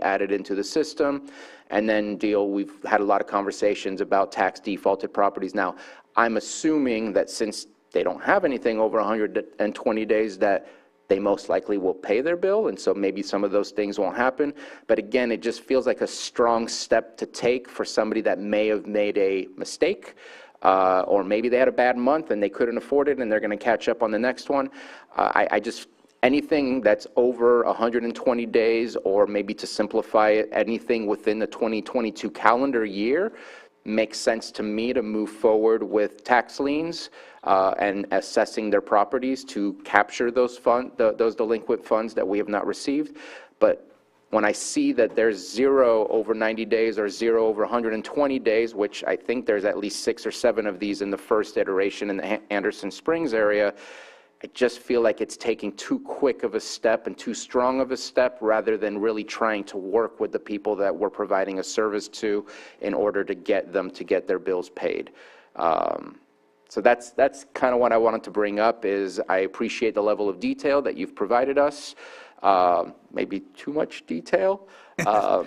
added into the system, and then we've had a lot of conversations about tax defaulted properties. Now, I'm assuming that since they don't have anything over 120 days, that they most likely will pay their bill, and so maybe some of those things won't happen. But again, it just feels like a strong step to take for somebody that may have made a mistake, or maybe they had a bad month and they couldn't afford it and they're going to catch up on the next one. Anything that's over 120 days, or maybe to simplify it, anything within the 2022 calendar year, makes sense to me to move forward with tax liens and assessing their properties to capture those those delinquent funds that we have not received. But when I see that there's 0 over 90 days or 0 over 120 days, which I think there's at least 6 or 7 of these in the first iteration in the Anderson Springs area, I just feel like it's taking too quick of a step and too strong of a step, rather than really trying to work with the people that we're providing a service to in order to get them to get their bills paid. So that's kind of what I wanted to bring up. Is I appreciate the level of detail that you've provided us. Maybe too much detail.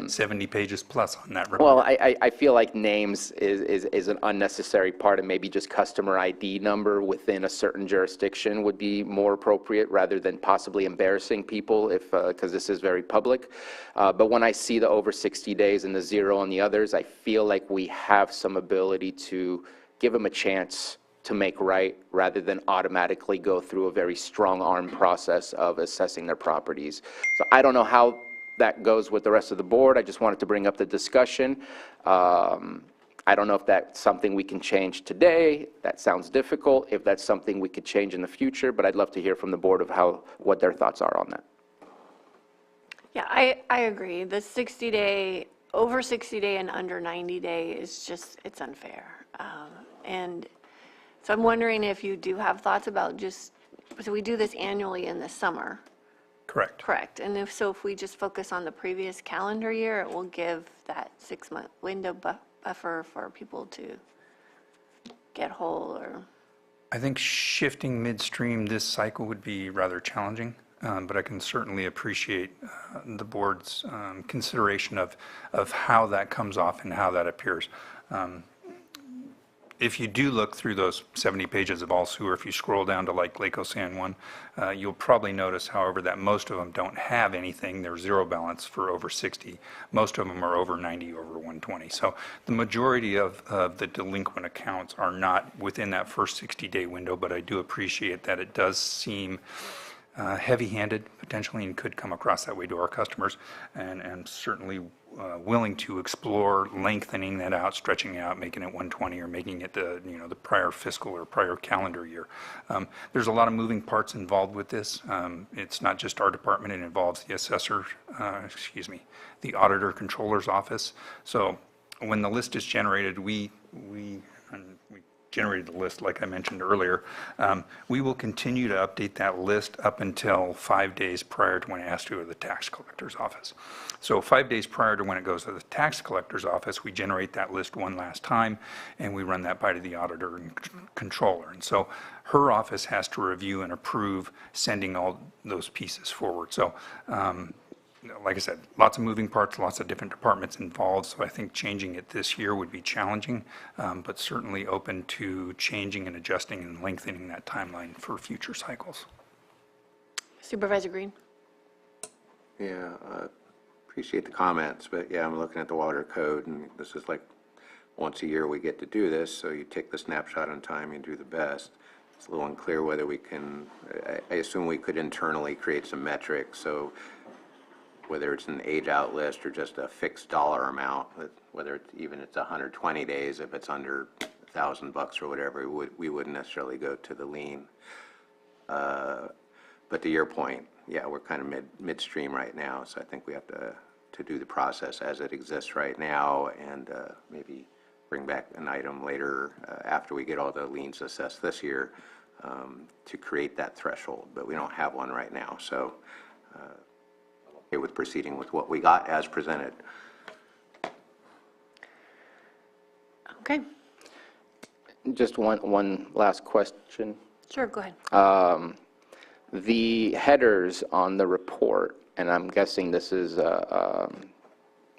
70 pages plus on that report. Well, I feel like names is an unnecessary part, and maybe just customer ID number within a certain jurisdiction would be more appropriate, rather than possibly embarrassing people, because this is very public. But when I see the over 60 days and the 0 on the others, I feel like we have some ability to give them a chance to make right, rather than automatically go through a very strong arm process of assessing their properties. So I don't know how that goes with the rest of the board. I just wanted to bring up the discussion. I don't know if that's something we can change today. That sounds difficult. If that's something we could change in the future, but I'd love to hear from the board of what their thoughts are on that. Yeah, I agree. The 60-day, over 60-day and under 90-day is just, it's unfair. And so I'm wondering if you do have thoughts about so we do this annually in the summer. Correct. Correct. And if we just focus on the previous calendar year, it will give that 6-month window buffer for people to get whole. Or I think shifting midstream this cycle would be rather challenging, but I can certainly appreciate the board's consideration of how that comes off and how that appears. If you do look through those 70 pages of all sewer, if you scroll down to like Lake San Juan, you'll probably notice, however, that most of them don't have anything. They're 0 balance for over 60. Most of them are over 90, over 120. So the majority of the delinquent accounts are not within that first 60-day window, but I do appreciate that it does seem heavy-handed potentially, and could come across that way to our customers, and certainly willing to explore lengthening that out, stretching out, making it 120, or making it the prior fiscal or prior calendar year. There's a lot of moving parts involved with this. It's not just our department; it involves the assessor, the auditor controller's office. So when the list is generated, we generated the list, like I mentioned earlier. We will continue to update that list up until 5 days prior to when it has to go to the tax collector's office. So 5 days prior to when it goes to the tax collector's office, we generate that list one last time, and we run that by to the auditor and controller. And so her office has to review and approve sending all those pieces forward. So like I said, lots of moving parts, lots of different departments involved, so I think changing it this year would be challenging, but certainly open to changing and adjusting and lengthening that timeline for future cycles. Supervisor Green? Yeah, appreciate the comments, but yeah, I'm looking at the water code, and this is like once a year we get to do this, so you take the snapshot in time and do the best. It's a little unclear whether we can, I assume we could internally create some metrics, so whether it's an age-out list or just a fixed dollar amount, whether it's 120 days, if it's under $1,000 or whatever, we wouldn't necessarily go to the lien. But to your point, yeah, we're kind of midstream right now, so I think we have to do the process as it exists right now, and maybe bring back an item later after we get all the liens assessed this year to create that threshold. But we don't have one right now, so with proceeding with what we got as presented. Okay. Just one last question. Sure, go ahead. The headers on the report, and I'm guessing this is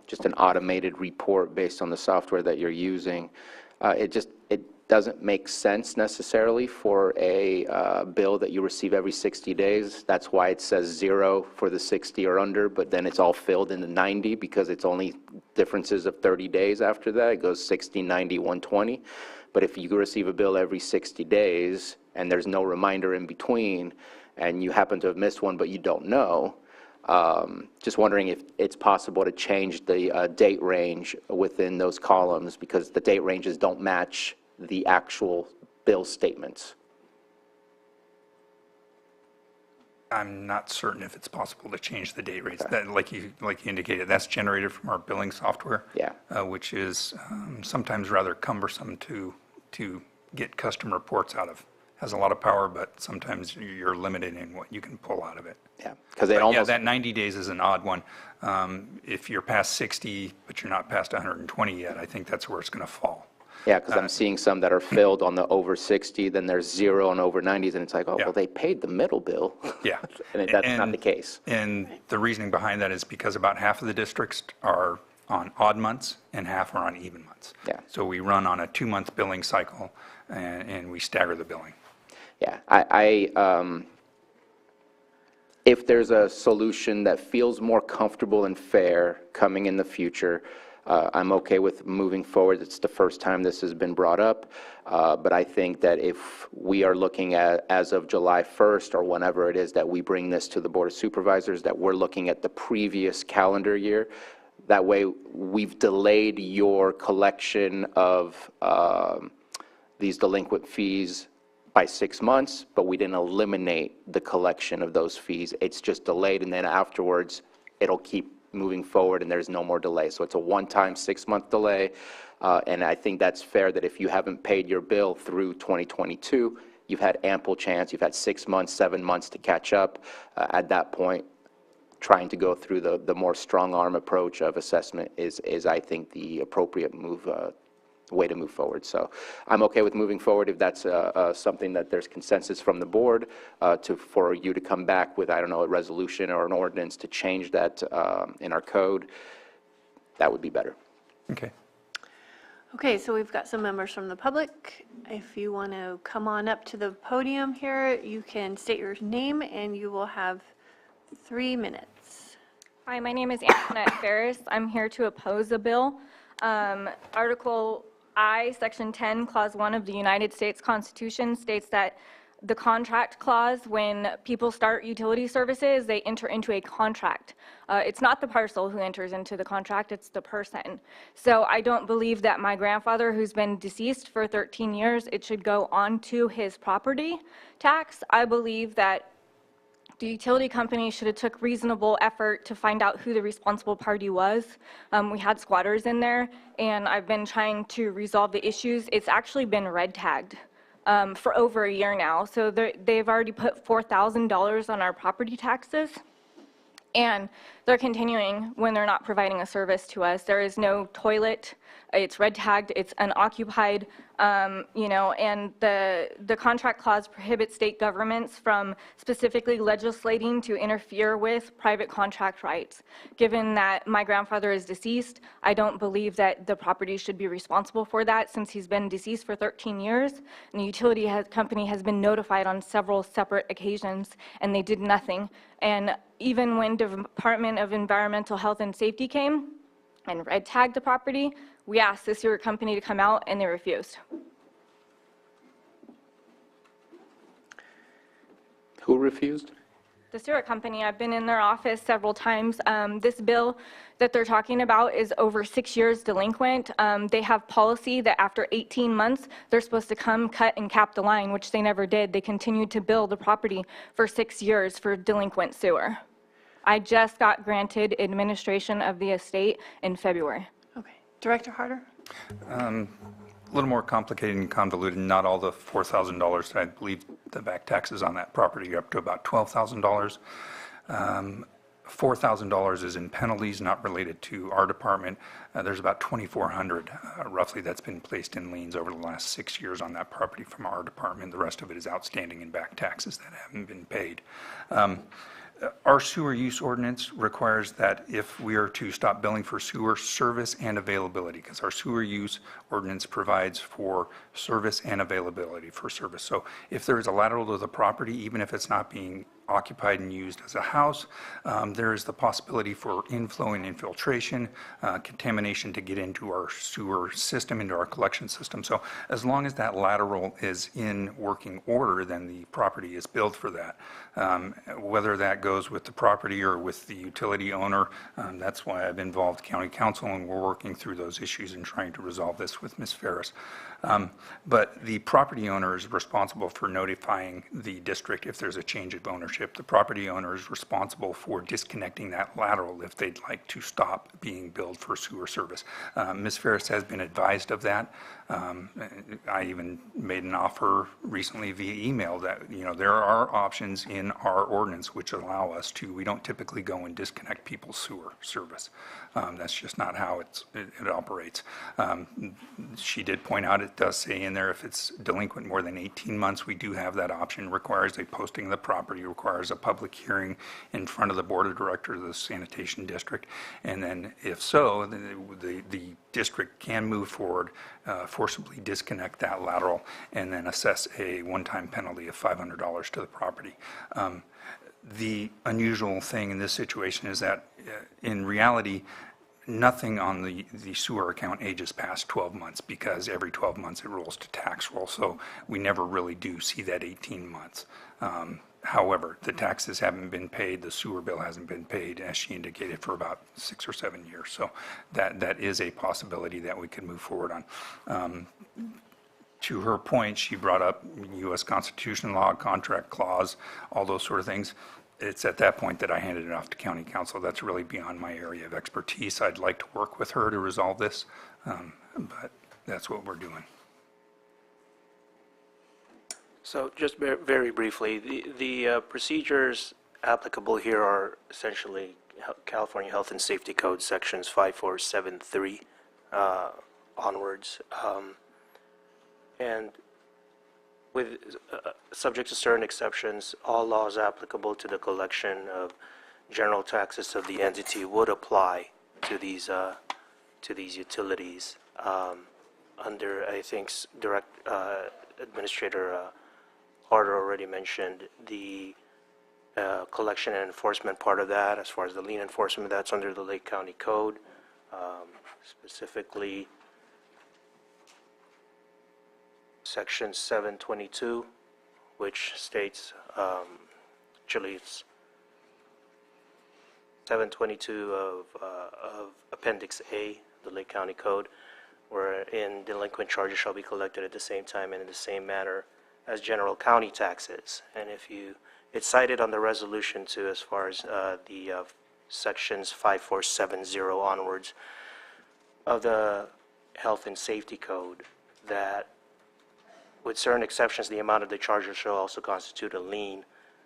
just an automated report based on the software that you're using. It doesn't make sense necessarily for a bill that you receive every 60 days. That's why it says 0 for the 60 or under, but then it's all filled in the 90 because it's only differences of 30 days after that. It goes 60, 90, 120. But if you receive a bill every 60 days and there's no reminder in between, and you happen to have missed one but you don't know, just wondering if it's possible to change the date range within those columns, because the date ranges don't match the actual bill statements. I'm not certain if it's possible to change the date rates. That, like you indicated, that's generated from our billing software. Yeah. Which is sometimes rather cumbersome to get custom reports out of. Has a lot of power, but sometimes you're limited in what you can pull out of it. Yeah, because it But almost... yeah, that 90 days is an odd one. If you're past 60, but you're not past 120 yet, I think that's where it's going to fall. Yeah, because I'm seeing some that are filled on the over 60, then there's 0 on over 90s, and it's like, oh, Yeah. well, they paid the middle bill. Yeah. And that's not the case. And the reasoning behind that is because about half of the districts are on odd months and half are on even months. Yeah. So we run on a 2-month billing cycle, and we stagger the billing. Yeah, if there's a solution that feels more comfortable and fair coming in the future, I'm okay with moving forward. It's the first time this has been brought up, but I think that if we are looking at, as of July 1st or whenever it is that we bring this to the Board of Supervisors, that we're looking at the previous calendar year. That way, we've delayed your collection of these delinquent fees by 6 months, but we didn't eliminate the collection of those fees. It's just delayed, and then afterwards, it'll keep moving forward, and there's no more delay. So it's a one-time 6-month delay, and I think that's fair that if you haven't paid your bill through 2022, you've had ample chance, you've had 6 months, 7 months to catch up. At that point, trying to go through the more strong-arm approach of assessment is I think, the appropriate way to move forward. So I'm okay with moving forward if that's something that there's consensus from the board for you to come back with, I don't know, a resolution or an ordinance to change that in our code. That would be better. Okay. Okay, so we've got some members from the public. If you want to come on up to the podium here, you can state your name and you will have 3 minutes. Hi, my name is Antoinette Ferris. I'm here to oppose a bill. Article I, Section 10, Clause 1 of the United States Constitution states that the contract clause, when people start utility services, they enter into a contract. It's not the parcel who enters into the contract, it's the person. So I don't believe that my grandfather, who's been deceased for 13 years, it should go on to his property tax. I believe that the utility company should have took reasonable effort to find out who the responsible party was. We had squatters in there, and I've been trying to resolve the issues. It's actually been red tagged for over a year now. So they've already put $4,000 on our property taxes, and they're continuing when they're not providing a service to us. There is no toilet. It's red tagged. It's unoccupied. And the contract clause prohibits state governments from specifically legislating to interfere with private contract rights. Given that my grandfather is deceased, I don't believe that the property should be responsible for that, since he's been deceased for 13 years. And the utility company has been notified on several separate occasions, and they did nothing. And even when the Department of Environmental Health and Safety came and red tagged the property, we asked the sewer company to come out, and they refused. Who refused? The sewer company, I've been in their office several times. This bill that they're talking about is over 6 years delinquent. They have policy that after 18 months, they're supposed to come, cut, and cap the line, which they never did. They continued to bill the property for 6 years for delinquent sewer. I just got granted administration of the estate in February. Okay, Director Harder? A little more complicated and convoluted. Not all the $4,000. I believe the back taxes on that property are up to about $12,000. $4,000 is in penalties not related to our department. There's about $2,400 roughly that's been placed in liens over the last 6 years on that property from our department. The rest of it is outstanding in back taxes that haven't been paid. Our sewer use ordinance requires that if we are to stop billing for sewer service and availability, because our sewer use ordinance provides for service and availability for service. So if there is a lateral to the property, even if it's not being occupied and used as a house, there is the possibility for inflow and infiltration, contamination to get into our sewer system, into our collection system. So as long as that lateral is in working order, then the property is billed for that. Whether that goes with the property or with the utility owner, that's why I've involved county council, and we're working through those issues and trying to resolve this with Ms. Ferris. But the property owner is responsible for notifying the district if there's a change of ownership. The property owner is responsible for disconnecting that lateral if they'd like to stop being billed for sewer service. Ms. Ferris has been advised of that. I even made an offer recently via email that, there are options in our ordinance which allow us to, we don't typically go and disconnect people's sewer service. That's just not how it operates. She did point out, it does say in there, if it's delinquent more than 18 months, we do have that option. Requires a posting of the property, requires a public hearing in front of the board of directors of the sanitation district. And then if so, the district can move forward, forcibly disconnect that lateral, and then assess a one-time penalty of $500 to the property. The unusual thing in this situation is that in reality, nothing on the sewer account ages past 12 months because every 12 months it rolls to tax roll. So we never really do see that 18 months. However, the taxes haven't been paid, the sewer bill hasn't been paid, as she indicated, for about 6 or 7 years. So that is a possibility that we could move forward on. To her point, she brought up U.S. Constitution law, contract clause, all those sort of things. It's at that point that I handed it off to county council. That's really beyond my area of expertise. I'd like to work with her to resolve this, but that's what we're doing. So just very briefly, the procedures applicable here are essentially California Health and Safety Code sections 5473 onwards. And with subject to certain exceptions, all laws applicable to the collection of general taxes of the entity would apply to these utilities. Under, I think, Administrator Harder already mentioned the collection and enforcement part of that. As far as the lien enforcement, that's under the Lake County Code, specifically Section 722, which states, actually it's 722 of Appendix A, the Lake County Code, wherein delinquent charges shall be collected at the same time and in the same manner as general county taxes. And it's cited on the resolution too, as far as the sections 5470 onwards of the Health and Safety Code, that with certain exceptions, the amount of the charge shall also constitute a lien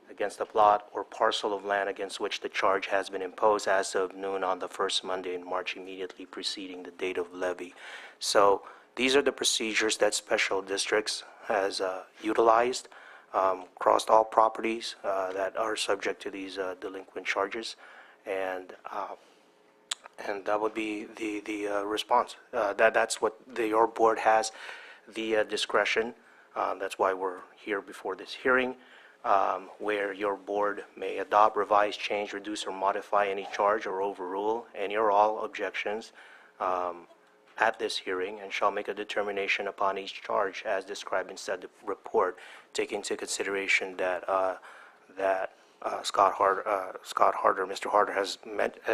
against the plot or parcel of land against which the charge has been imposed as of noon on the first Monday in March immediately preceding the date of levy. So these are the procedures that special districts has utilized across all properties that are subject to these delinquent charges, and that would be the response. That's what your board has the discretion. That's why we're here before this hearing, where your board may adopt, revise, change, reduce, or modify any charge or overrule any or all objections at this hearing, and shall make a determination upon each charge as described in said report, taking into consideration that Scott Harder, Mr. Harder has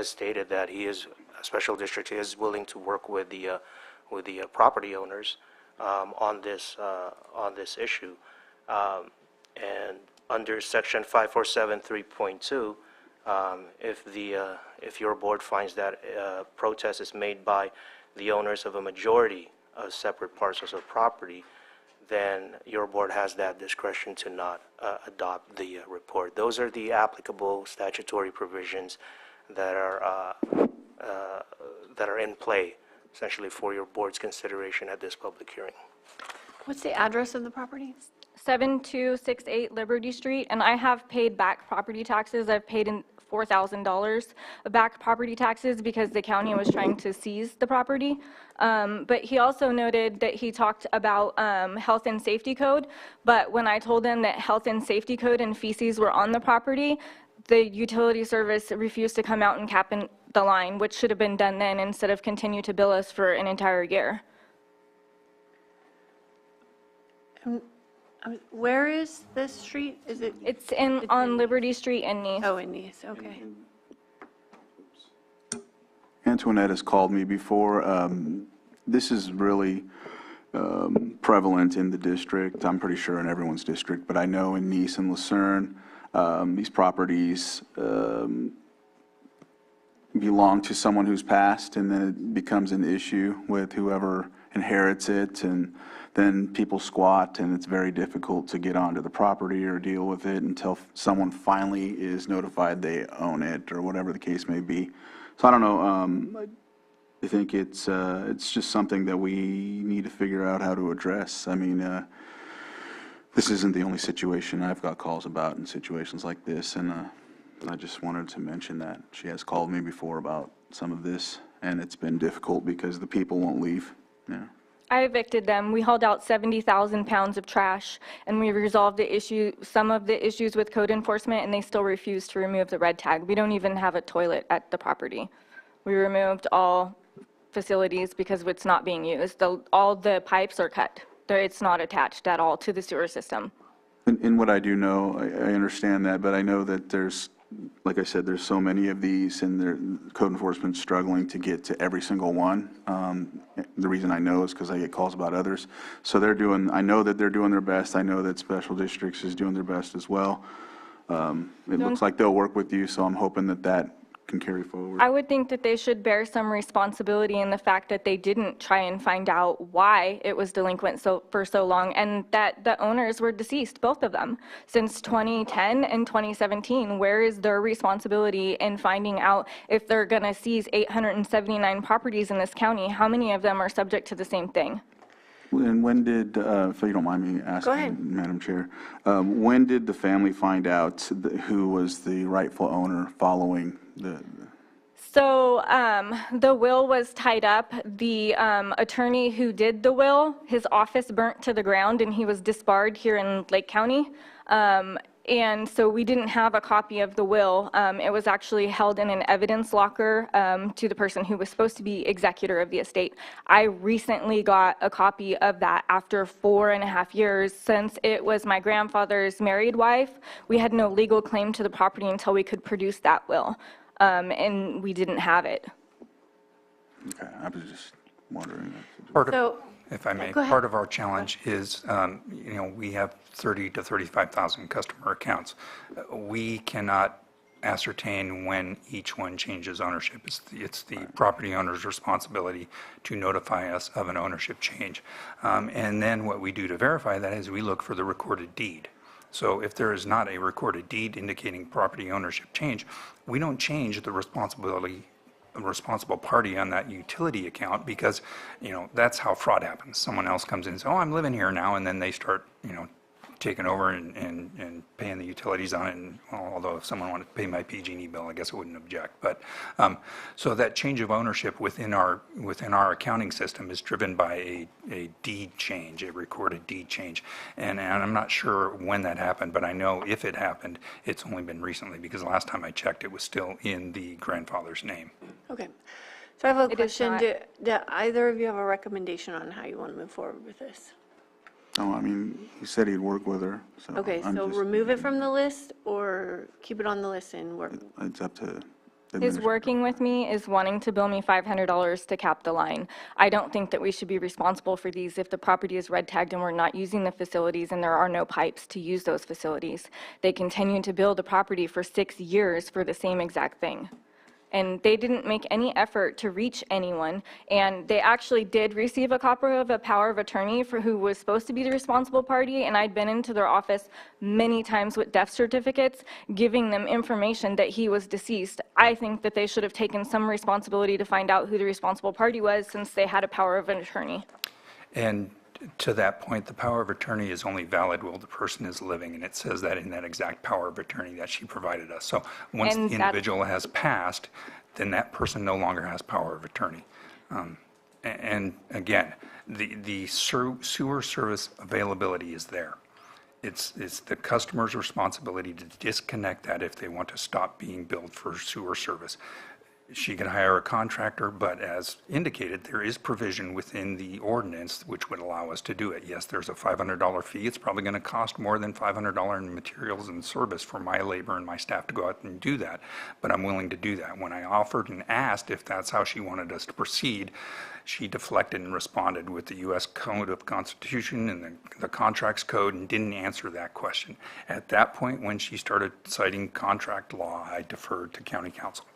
stated that he is a special district. He is willing to work with the property owners on this issue, and under section 5473.2, if your board finds that protest is made by the owners of a majority of separate parcels of property, then your board has that discretion to not adopt the report. Those are the applicable statutory provisions that are in play, essentially, for your board's consideration at this public hearing. What's the address of the property? 7268 Liberty Street, and I have paid back property taxes. I've paid in $4,000 of back property taxes because the county was trying to seize the property. But he also noted that he talked about health and safety code, but when I told him that health and safety code and feces were on the property, the utility service refused to come out and cap in the line, which should have been done then instead of continue to bill us for an entire year. Where is this street? Is it? It's on Liberty Street in Nice. Oh, in Nice, okay. Antoinette has called me before. This is really prevalent in the district. I'm pretty sure in everyone's district, but I know in Nice and Lucerne, these properties belong to someone who's passed, and then it becomes an issue with whoever inherits it, and then people squat, and it's very difficult to get onto the property or deal with it until someone finally is notified they own it, or whatever the case may be. So I don't know, I think it's just something that we need to figure out how to address. I mean, this isn't the only situation I've got calls about in situations like this, and I just wanted to mention that. She has called me before about some of this, and it's been difficult because the people won't leave. Yeah. I evicted them. We hauled out 70,000 pounds of trash, and we resolved the issue, some of the issues with code enforcement, and they still refuse to remove the red tag. We don't even have a toilet at the property. We removed all facilities because it's not being used. All the pipes are cut. It's not attached at all to the sewer system. In what I do know, I understand that, but I know that there's, like I said, there's so many of these, and code enforcement's struggling to get to every single one. The reason I know is because I get calls about others. So I know that they're doing their best. I know that Special Districts is doing their best as well. It looks like they'll work with you, so I'm hoping that that can carry forward. I would think that they should bear some responsibility in the fact that they didn't try and find out why it was delinquent for so long, and that the owners were deceased, both of them, since 2010 and 2017. Where is their responsibility in finding out if they're going to seize 879 properties in this county? How many of them are subject to the same thing? And when did, if you don't mind me asking, ahead. Madam Chair, when did the family find out who was the rightful owner following the? So the will was tied up. The attorney who did the will, his office burnt to the ground, and he was disbarred here in Lake County. And so we didn't have a copy of the will. It was actually held in an evidence locker to the person who was supposed to be executor of the estate. I recently got a copy of that after 4.5 years. Since it was my grandfather's married wife, we had no legal claim to the property until we could produce that will. And we didn't have it. Okay, I was just wondering. If I may, go ahead. part of our challenge is, we have 30 to 35,000 customer accounts. We cannot ascertain when each one changes ownership. It's the property owner's responsibility to notify us of an ownership change. And then what we do to verify that is we look for the recorded deed. So if there is not a recorded deed indicating property ownership change, we don't change the responsible party on that utility account, because, that's how fraud happens. Someone else comes in and says, oh, I'm living here now, and then they start, taking over and paying the utilities on it. And although if someone wanted to pay my PG&E bill, I guess I wouldn't object. But so that change of ownership within our accounting system is driven by a deed change, a recorded deed change. And I'm not sure when that happened, but I know if it happened, it's only been recently, because the last time I checked, it was still in the grandfather's name. Okay. So I have a It is question. not. Do either of you have a recommendation on how you want to move forward with this? Oh, I mean, he said he'd work with her, so. Okay, so remove it from the list or keep it on the list and work? It's up to. His working with me is wanting to bill me $500 to cap the line. I don't think that we should be responsible for these if the property is red tagged and we're not using the facilities and there are no pipes to use those facilities. They continue to bill the property for 6 years for the same exact thing. And they didn't make any effort to reach anyone. And they actually did receive a copy of a power of attorney for who was supposed to be the responsible party. And I'd been into their office many times with death certificates, giving them information that he was deceased. I think that they should have taken some responsibility to find out who the responsible party was, since they had a power of an attorney. And To that point, the power of attorney is only valid while the person is living, and it says that in that exact power of attorney that she provided us. So once And the that's- individual has passed, then that person no longer has power of attorney. And again, the sewer service availability is there. It's the customer's responsibility to disconnect that if they want to stop being billed for sewer service. She can hire a contractor, but as indicated, there is provision within the ordinance which would allow us to do it. Yes, there's a $500 fee. It's probably going to cost more than $500 in materials and service for my labor and my staff to go out and do that, but I'm willing to do that. When I offered and asked if that's how she wanted us to proceed, she deflected and responded with the U.S. Code of Constitution and the Contracts Code and didn't answer that question. At that point, when she started citing contract law, I deferred to county council.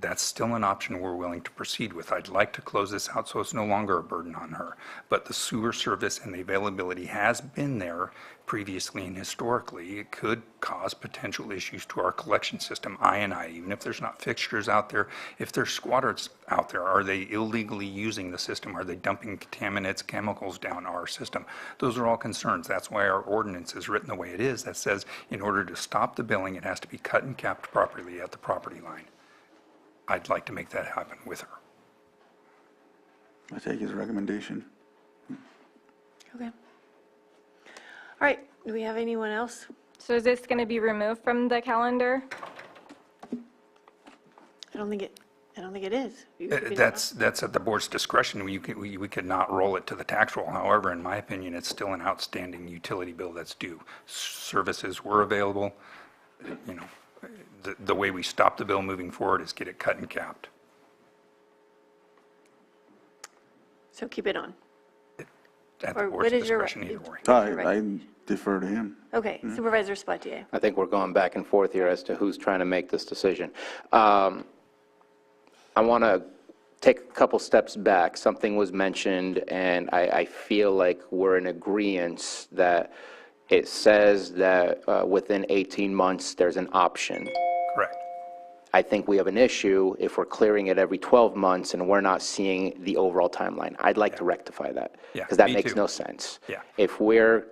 That's still an option we're willing to proceed with. I'd like to close this out so it's no longer a burden on her. But the sewer service and the availability has been there previously and historically. It could cause potential issues to our collection system, even if there's not fixtures out there. If there's squatters out there, are they illegally using the system? Are they dumping contaminants, chemicals down our system? Those are all concerns. That's why our ordinance is written the way it is, that says in order to stop the billing, it has to be cut and capped properly at the property line. I'd like to make that happen with her. I take his recommendation. Okay. All right, do we have anyone else? So is this going to be removed from the calendar? I don't think it is. You could be- That's at the board's discretion. We could not roll it to the tax roll. However, in my opinion, it's still an outstanding utility bill that's due. Services were available. You know, the way we stop the bill moving forward is get it cut and capped. So keep it on. At Or the what board's is your discretion either way. I defer to him. Okay, Supervisor Spatier. I think we're going back and forth here as to who's trying to make this decision. I want to take a couple steps back. Something was mentioned, and I feel like we're in agreement that it says that within 18 months, there's an option. Correct. I think we have an issue if we're clearing it every 12 months and we're not seeing the overall timeline. I'd like to rectify that. Yeah, Because that me makes too. no sense. Yeah. If we're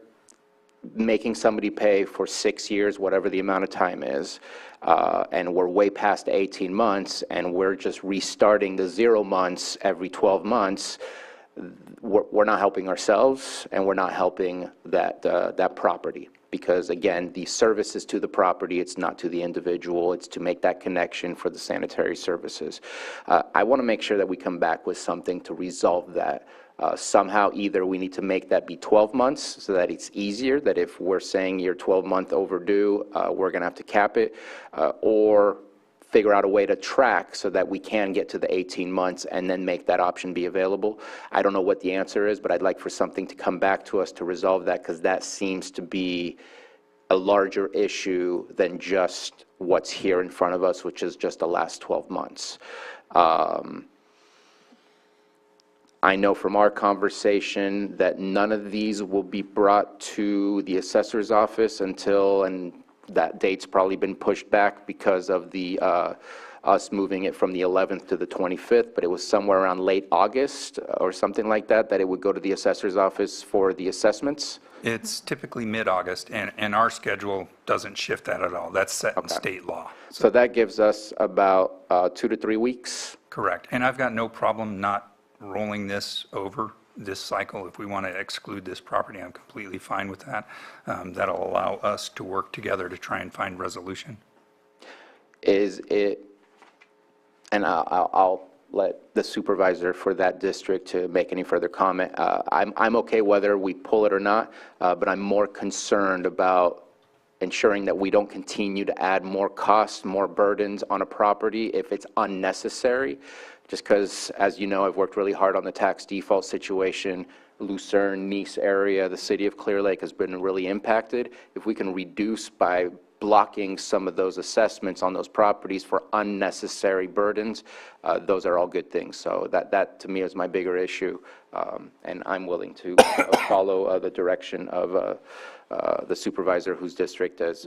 making somebody pay for 6 years, whatever the amount of time is, and we're way past 18 months, and we're just restarting the 0 months every 12 months, we're not helping ourselves, and we're not helping that property. Because again, the service is to the property, it's not to the individual, it's to make that connection for the sanitary services. I want to make sure that we come back with something to resolve that. Somehow, either we need to make that be 12 months so that it's easier, that if we're saying you're 12-month overdue, we're going to have to cap it, or figure out a way to track so that we can get to the 18 months and then make that option be available. I don't know what the answer is, but I'd like for something to come back to us to resolve that, because that seems to be a larger issue than just what's here in front of us, which is just the last 12 months. I know from our conversation that none of these will be brought to the assessor's office until, and that date's probably been pushed back because of the us moving it from the 11th to the 25th, but it was somewhere around late August or something like that, that it would go to the assessor's office for the assessments. It's typically mid-August, and our schedule doesn't shift that at all. That's set in state law. So that gives us about 2 to 3 weeks. Correct. And I've got no problem not rolling this over this cycle. If we want to exclude this property, I'm completely fine with that. That'll allow us to work together to try and find resolution. Is it, and I'll let the supervisor for that district to make any further comment. I'm okay whether we pull it or not, but I'm more concerned about ensuring that we don't continue to add more costs, more burdens on a property if it's unnecessary. Just because, as you know, I've worked really hard on the tax default situation. Lucerne, Nice area, the city of Clear Lake has been really impacted. If we can reduce by blocking some of those assessments on those properties for unnecessary burdens, those are all good things. So that to me is my bigger issue, and I'm willing to follow the direction of the supervisor whose district is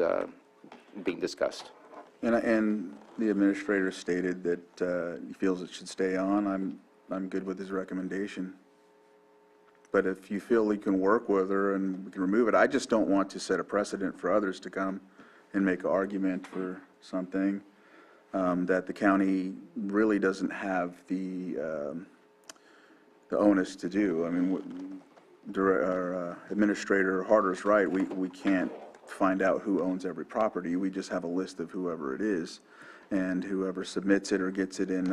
being discussed. And the administrator stated that he feels it should stay on. I'm good with his recommendation. but if you feel you can work with her and we can remove it, I just don't want to set a precedent for others to come and make an argument for something that the county really doesn't have the onus to do. I mean, our Administrator Harder's right, we can't find out who owns every property. We just have a list of whoever it is, and whoever submits it or gets it in,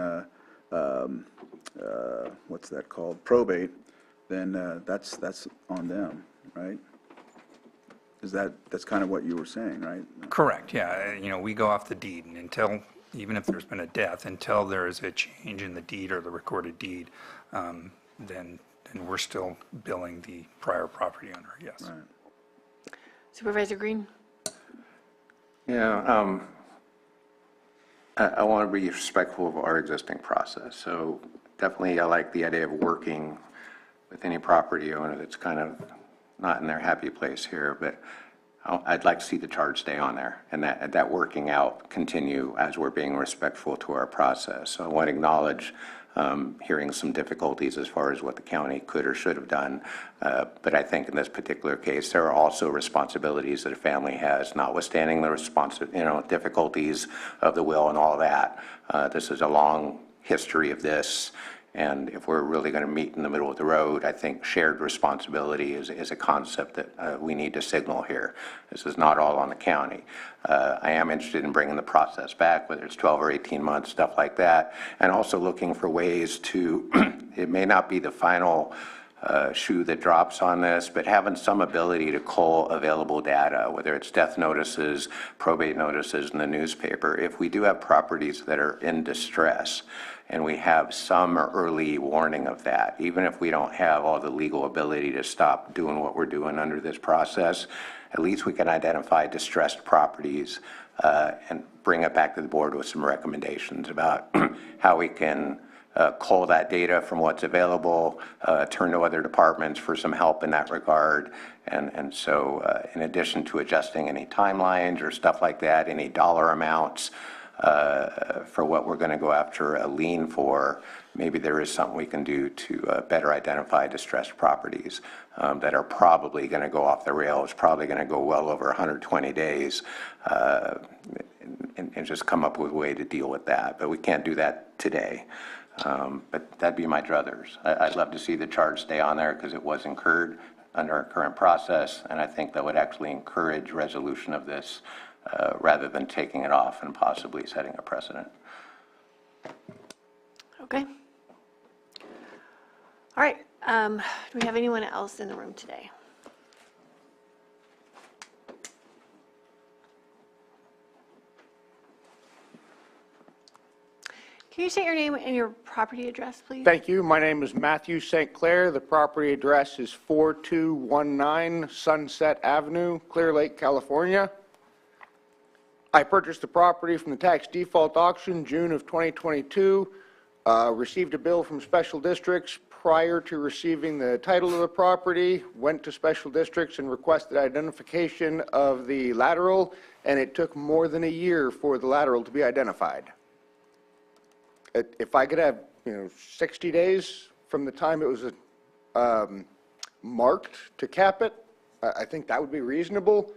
what's that called, probate, then that's on them, right? That's kind of what you were saying, right? Correct, yeah. You know, we go off the deed, and until, even if there's been a death, until there is a change in the deed or the recorded deed, then we're still billing the prior property owner, yes. Right. Supervisor Green? Yeah, I want to be respectful of our existing process. So definitely I like the idea of working with any property owner that's kind of not in their happy place here, but I'd like to see the charge stay on there and that working out continue as we're being respectful to our process. So I want to acknowledge hearing some difficulties as far as what the county could or should have done. But I think in this particular case, there are also responsibilities that a family has, notwithstanding the difficulties of the will and all that. This is a long history of this. And if we're really going to meet in the middle of the road, I think shared responsibility is a concept that we need to signal here. This is not all on the county. I am interested in bringing the process back, whether it's 12 or 18 months, stuff like that, and also looking for ways to, it may not be the final shoe that drops on this, but having some ability to cull available data, whether it's death notices, probate notices in the newspaper. If we do have properties that are in distress, and we have some early warning of that, even if we don't have all the legal ability to stop doing what we're doing under this process, at least we can identify distressed properties and bring it back to the board with some recommendations about how we can cull that data from what's available, turn to other departments for some help in that regard. And so in addition to adjusting any timelines or stuff like that, any dollar amounts, for what we're going to go after a lien for, maybe there is something we can do to better identify distressed properties that are probably going to go off the rails, probably going to go well over 120 days, and just come up with a way to deal with that. But we can't do that today. But that'd be my druthers. I'd love to see the charge stay on there because it was incurred under our current process, and I think that would actually encourage resolution of this rather than taking it off and possibly setting a precedent. Okay. All right. Do we have anyone else in the room today? Can you state your name and your property address, please? Thank you. My name is Matthew St. Clair. The property address is 4219 Sunset Avenue, Clear Lake, California. I purchased the property from the tax default auction June of 2022, received a bill from special districts prior to receiving the title of the property, went to special districts and requested identification of the lateral, and it took more than a year for the lateral to be identified. If I could have, 60 days from the time it was marked to cap it, I think that would be reasonable.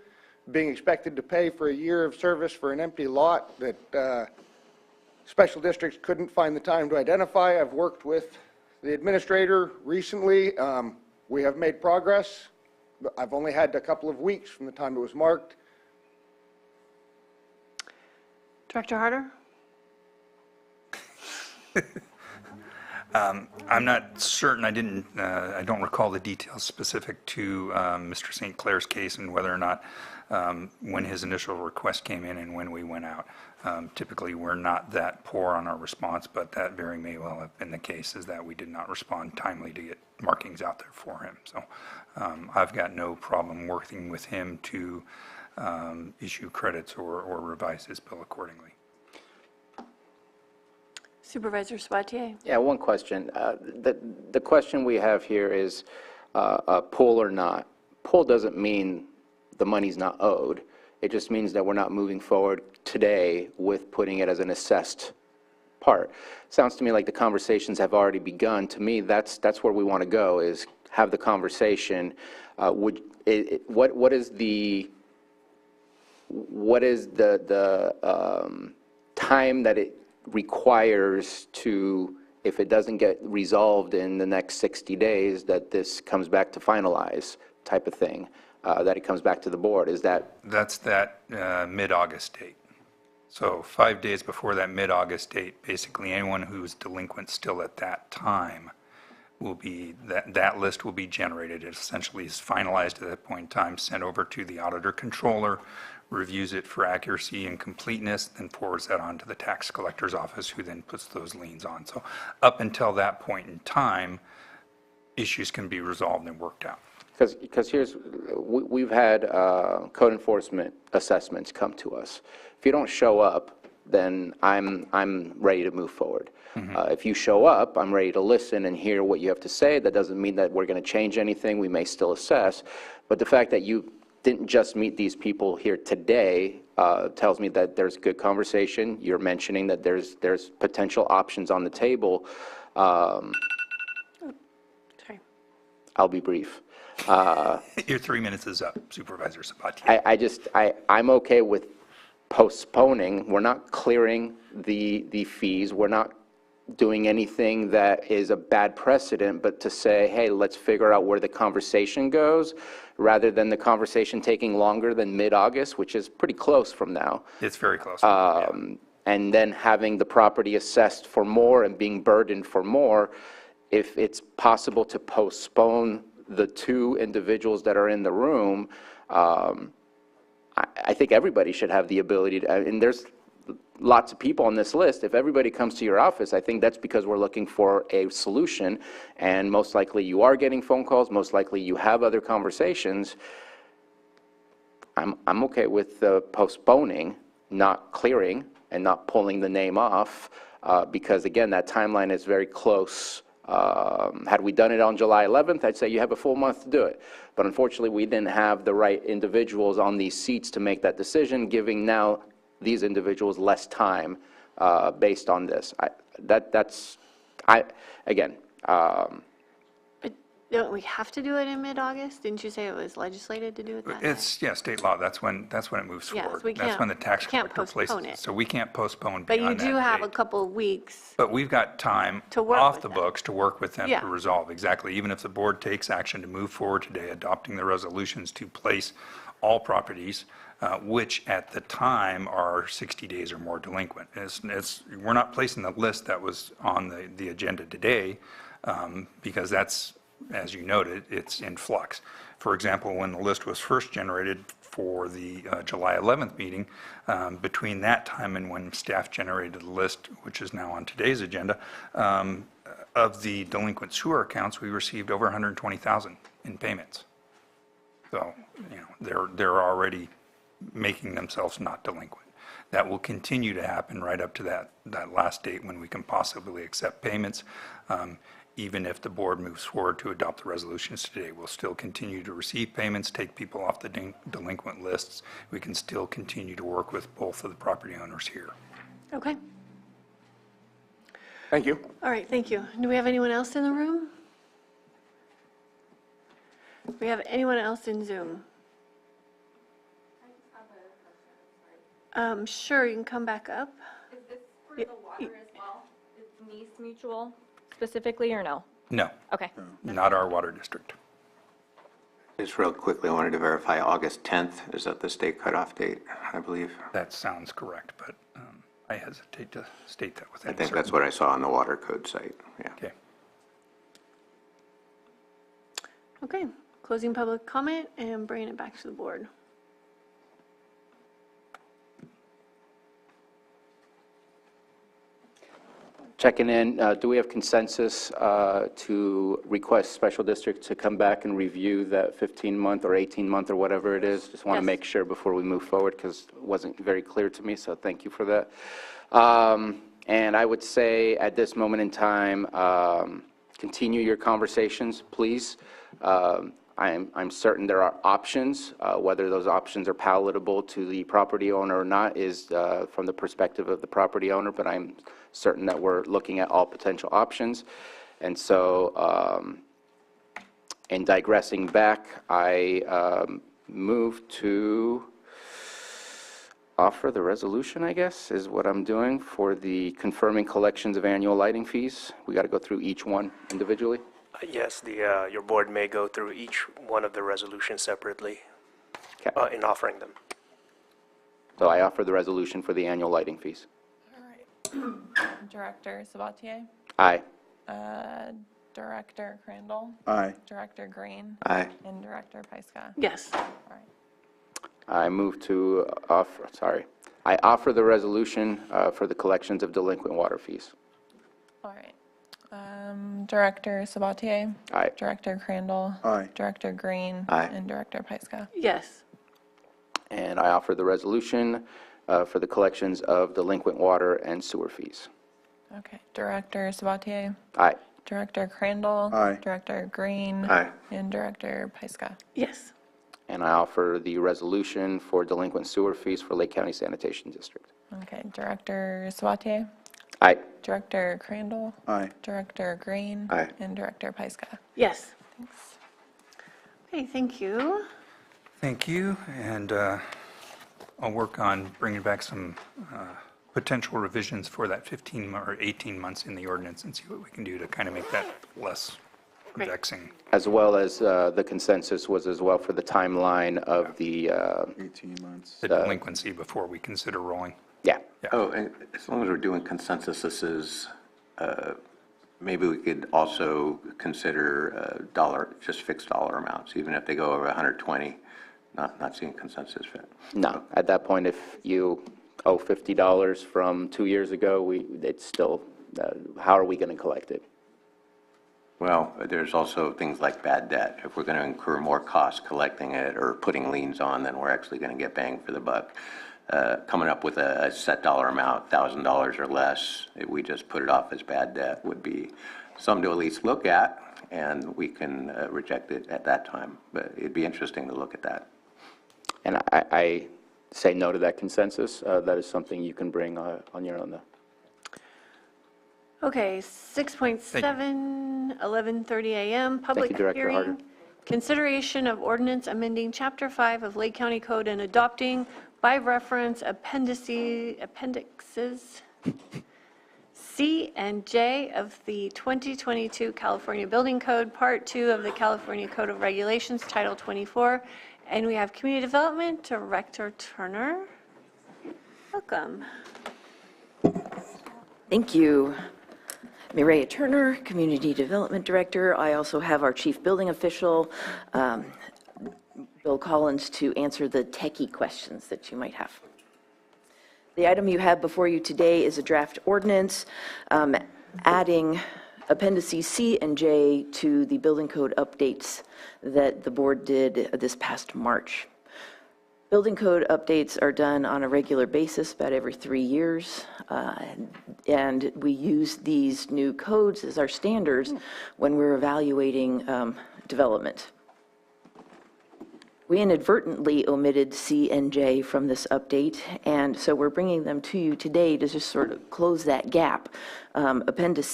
Being expected to pay for a year of service for an empty lot that special districts couldn't find the time to identify. I've worked with the administrator recently. We have made progress. I've only had a couple of weeks from the time it was marked. Director Harder? I'm not certain. I don't recall the details specific to Mr. St. Clair's case and whether or not when his initial request came in and when we went out. Typically, we're not that poor on our response, but that very may well have been the case, is that we did not respond timely to get markings out there for him. So I've got no problem working with him to issue credits or revise his bill accordingly. Supervisor Sabatier? Yeah, one question. The question we have here is pull or not. Pull doesn't mean the money's not owed. It just means that we're not moving forward today with putting it as an assessed part. Sounds to me like the conversations have already begun. To me, that's where we want to go, is have the conversation, what is the time that it requires to, if it doesn't get resolved in the next 60 days, that this comes back to finalize type of thing, that it comes back to the board? Is that, That's that mid-August date. So 5 days before that mid-August date, basically anyone who's delinquent still at that time will be, that list will be generated. It essentially is finalized at that point in time, sent over to the auditor controller, reviews it for accuracy and completeness, then forwards that on to the tax collector's office, who then puts those liens on. So up until that point in time, issues can be resolved and worked out. because we've had code enforcement assessments come to us. If you don't show up, then I'm ready to move forward. If you show up, I'm ready to listen and hear what you have to say. That doesn't mean that we're going to change anything. We may still assess. But the fact that you didn't just meet these people here today tells me that there's good conversation. You're mentioning that there's potential options on the table. Sorry. I'll be brief. Your 3 minutes is up, Supervisor Sabatier. I'm okay with postponing. We're not clearing the fees. We're not doing anything that is a bad precedent, but to say, hey, let's figure out where the conversation goes, rather than the conversation taking longer than mid-August, which is pretty close from now. It's very close. Yeah. And then having the property assessed for more and being burdened for more. If it's possible to postpone the two individuals that are in the room, I think everybody should have the ability to, and there's lots of people on this list. If everybody comes to your office, I think that's because we're looking for a solution, and most likely you are getting phone calls, most likely you have other conversations. I'm okay with postponing, not clearing, and not pulling the name off, because again, that timeline is very close. Had we done it on July 11th, I'd say you have a full month to do it. But unfortunately, we didn't have the right individuals on these seats to make that decision, giving now these individuals less time based on this. Again, But don't we have to do it in mid-August? Didn't you say it was legislated to do it that way? It's, yeah, state law. That's when it moves Yeah, so forward. we That's when the tax can't collector places postpone it. So we can't postpone But you beyond that do have a date. couple of weeks. But we've got time To work off with the them. books to work with them Yeah. to resolve. Exactly. Even if the board takes action to move forward today, adopting the resolutions to place all properties, which at the time are 60 days or more delinquent. We're not placing the list that was on the agenda today, because that's, as you noted, it's in flux. For example, when the list was first generated for the July 11th meeting, between that time and when staff generated the list, which is now on today's agenda, of the delinquent sewer accounts, we received over 120,000 in payments. So, they're already making themselves not delinquent. That will continue to happen right up to that last date when we can possibly accept payments. Even if the board moves forward to adopt the resolutions today, we'll still continue to receive payments, take people off the delinquent lists. We can still continue to work with both of the property owners here. Okay. Thank you. All right, thank you. Do we have anyone else in the room? Do we have anyone else in Zoom? Sure, you can come back up. Is this for the water as well? Is Nice Mutual specifically, or no? No, Okay. not our water district. Just real quickly, I wanted to verify August 10th, is that the state cutoff date, I believe? That sounds correct, but I hesitate to state that with I any think that's certainty. what I saw on the water code site, yeah. Okay. Okay, closing public comment and bringing it back to the board. checking in, do we have consensus to request special district to come back and review that 15-month or 18-month or whatever it is? Just want to Yes. make sure before we move forward, because it wasn't very clear to me, so thank you for that. And I would say at this moment in time, continue your conversations, please. I'm certain there are options. Whether those options are palatable to the property owner or not is from the perspective of the property owner, but I'm certain that we're looking at all potential options. And so And digressing back, I move to offer the resolution, I guess, is what I'm doing for the confirming collections of annual lighting fees. We got to go through each one individually. Yes, your board may go through each one of the resolutions separately Okay. in offering them. So I offer the resolution for the annual lighting fees. All right. Director Sabatier? Aye. Director Crandall? Aye. Director Green? Aye. And Director Pyska? Yes. All right. I move to offer, sorry, I offer the resolution for the collections of delinquent water fees. All right. Director Sabatier? Aye. Director Crandall? Aye. Director Green? Aye. And Director Pyska? Yes. And I offer the resolution for the collections of delinquent water and sewer fees. Okay. Director Sabatier? Aye. Director Crandall? Aye. Director Green? Aye. And Director Pyska? Yes. And I offer the resolution for delinquent sewer fees for Lake County Sanitation District. Okay. Director Sabatier? Aye. Director Crandall? Aye. Director Green? Aye. And Director Pyska? Yes. Thanks. Okay, thank you. Thank you, and I'll work on bringing back some potential revisions for that 15 or 18 months in the ordinance and see what we can do to kind of make that less Great. vexing. As well as the consensus was as well for the timeline of the, 18 months. The delinquency before we consider rolling. yeah. Oh, and as long as we're doing consensus, this is, maybe we could also consider just fixed dollar amounts, even if they go over 120, not seeing consensus fit. No, at that point, if you owe $50 from 2 years ago, it's still, how are we going to collect it? Well, there's also things like bad debt. If we're going to incur more costs collecting it or putting liens on, then we're actually going to get bang for the buck. Coming up with a set dollar amount, $1,000 or less, if we just put it off as bad debt, would be something to at least look at, and we can reject it at that time. But it'd be interesting to look at that. And I say no to that consensus. That is something you can bring on your own, though. Okay, 6.7, 11:30 a.m., public Director hearing. Harder. Consideration of ordinance amending Chapter 5 of Lake County Code and adopting by reference appendixes C and J of the 2022 California Building Code, Part 2 of the California Code of Regulations, Title 24. And we have Community Development Director Turner. Welcome. Thank you. Mireya Turner, Community Development Director. I also have our Chief Building Official, Bill Collins, to answer the techie questions that you might have. The item you have before you today is a draft ordinance adding appendices C and J to the building code updates that the board did this past March. Building code updates are done on a regular basis, about every 3 years, and we use these new codes as our standards when we're evaluating development. We inadvertently omitted C and J from this update, and so we're bringing them to you today to just sort of close that gap. Appendix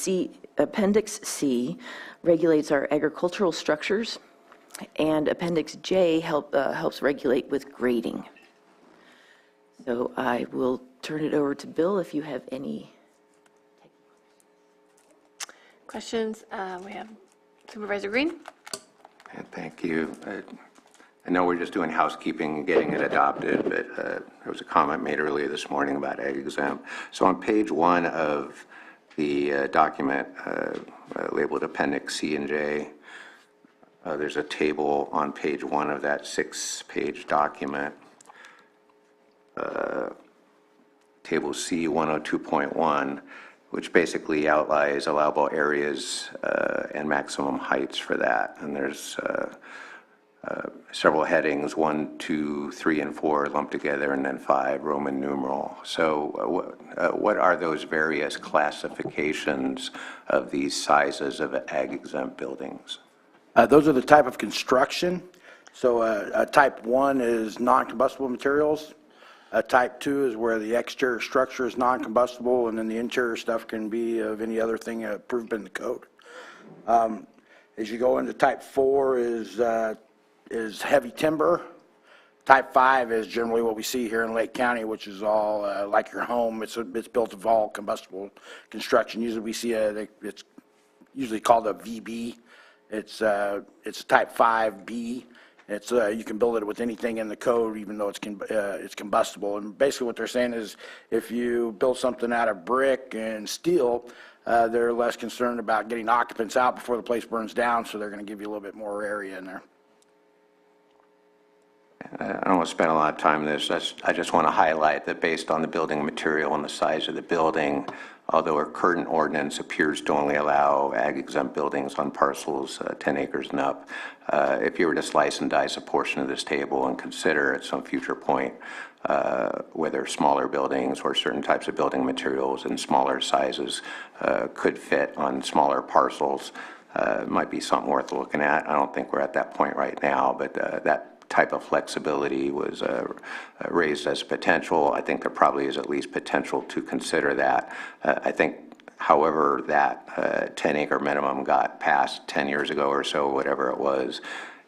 C regulates our agricultural structures, and Appendix J helps regulate with grading. So I will turn it over to Bill if you have any. Questions? We have Supervisor Green. And thank you. I know we're just doing housekeeping and getting it adopted, but there was a comment made earlier this morning about ag exempt. So on page 1 of the document labeled Appendix C and J, there's a table on page 1 of that 6-page document. Table C 102.1, which basically outlines allowable areas and maximum heights for that. And there's several headings, 1, 2, 3, and 4 lumped together, and then 5, Roman numeral. So what are those various classifications of these sizes of ag exempt buildings? Those are the type of construction. So type 1 is non-combustible materials. Type 2 is where the exterior structure is non-combustible, and then the interior stuff can be of any other thing approved in the code. As you go into type 4 is heavy timber. Type 5 is generally what we see here in Lake County, which is all like your home. It's built of all combustible construction. Usually we see it's usually called a VB. It's a type 5B. It's you can build it with anything in the code, even though it's combustible. And basically what they're saying is if you build something out of brick and steel, they're less concerned about getting occupants out before the place burns down, so they're going to give you a little bit more area in there. I don't want to spend a lot of time on this. I just want to highlight that based on the building material and the size of the building, although our current ordinance appears to only allow ag-exempt buildings on parcels 10 acres and up, if you were to slice and dice a portion of this table and consider at some future point whether smaller buildings or certain types of building materials in smaller sizes could fit on smaller parcels, it might be something worth looking at. I don't think we're at that point right now, but that type of flexibility was raised as a potential. I think there probably is at least potential to consider that. I think, however, that 10-acre minimum got passed 10 years ago or so, whatever it was,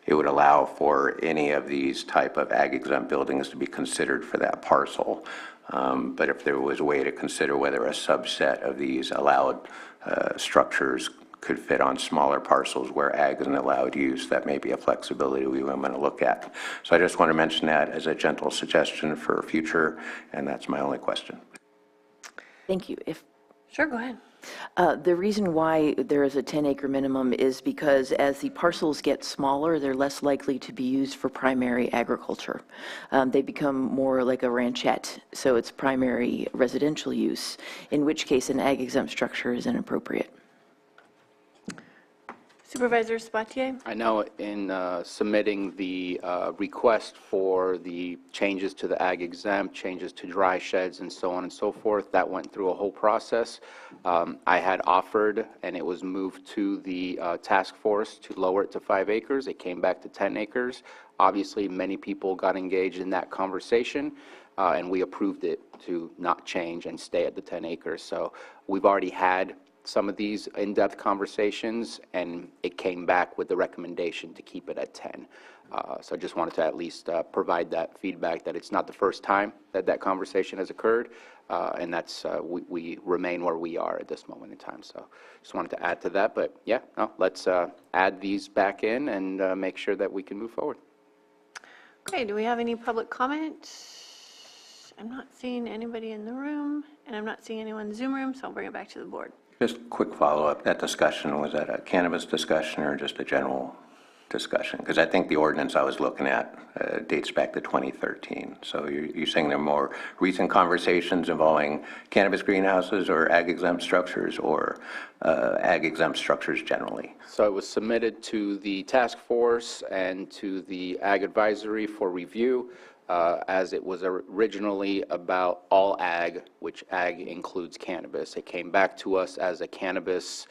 it would allow for any of these type of ag-exempt buildings to be considered for that parcel. But if there was a way to consider whether a subset of these allowed structures could fit on smaller parcels where ag isn't allowed use, that may be a flexibility we want to look at. So I just want to mention that as a gentle suggestion for future, and that's my only question. Thank you. Sure, go ahead. The reason why there is a 10-acre minimum is because as the parcels get smaller, they're less likely to be used for primary agriculture. They become more like a ranchette, so it's primary residential use, in which case an ag-exempt structure is inappropriate. Supervisor Sabatier? I know in submitting the request for the changes to the ag exempt, changes to dry sheds, and so on and so forth, that went through a whole process. I had offered, and it was moved to the task force to lower it to 5 acres. It came back to 10 acres. Obviously, many people got engaged in that conversation, and we approved it to not change and stay at the 10 acres. So we've already had some of these in-depth conversations, and it came back with the recommendation to keep it at 10. So I just wanted to at least provide that feedback that it's not the first time that that conversation has occurred, and that's we remain where we are at this moment in time. So just wanted to add to that, but yeah, no, let's add these back in and make sure that we can move forward. Okay, do we have any public comment? I'm not seeing anybody in the room, and I'm not seeing anyone in the Zoom room, so I'll bring it back to the board. Just a quick follow-up. That discussion, was that a cannabis discussion or just a general discussion? Because I think the ordinance I was looking at dates back to 2013. So you're saying there are more recent conversations involving cannabis greenhouses or ag-exempt structures or ag-exempt structures generally? So it was submitted to the task force and to the ag advisory for review. As it was originally about all ag, which ag includes cannabis. It came back to us as a cannabis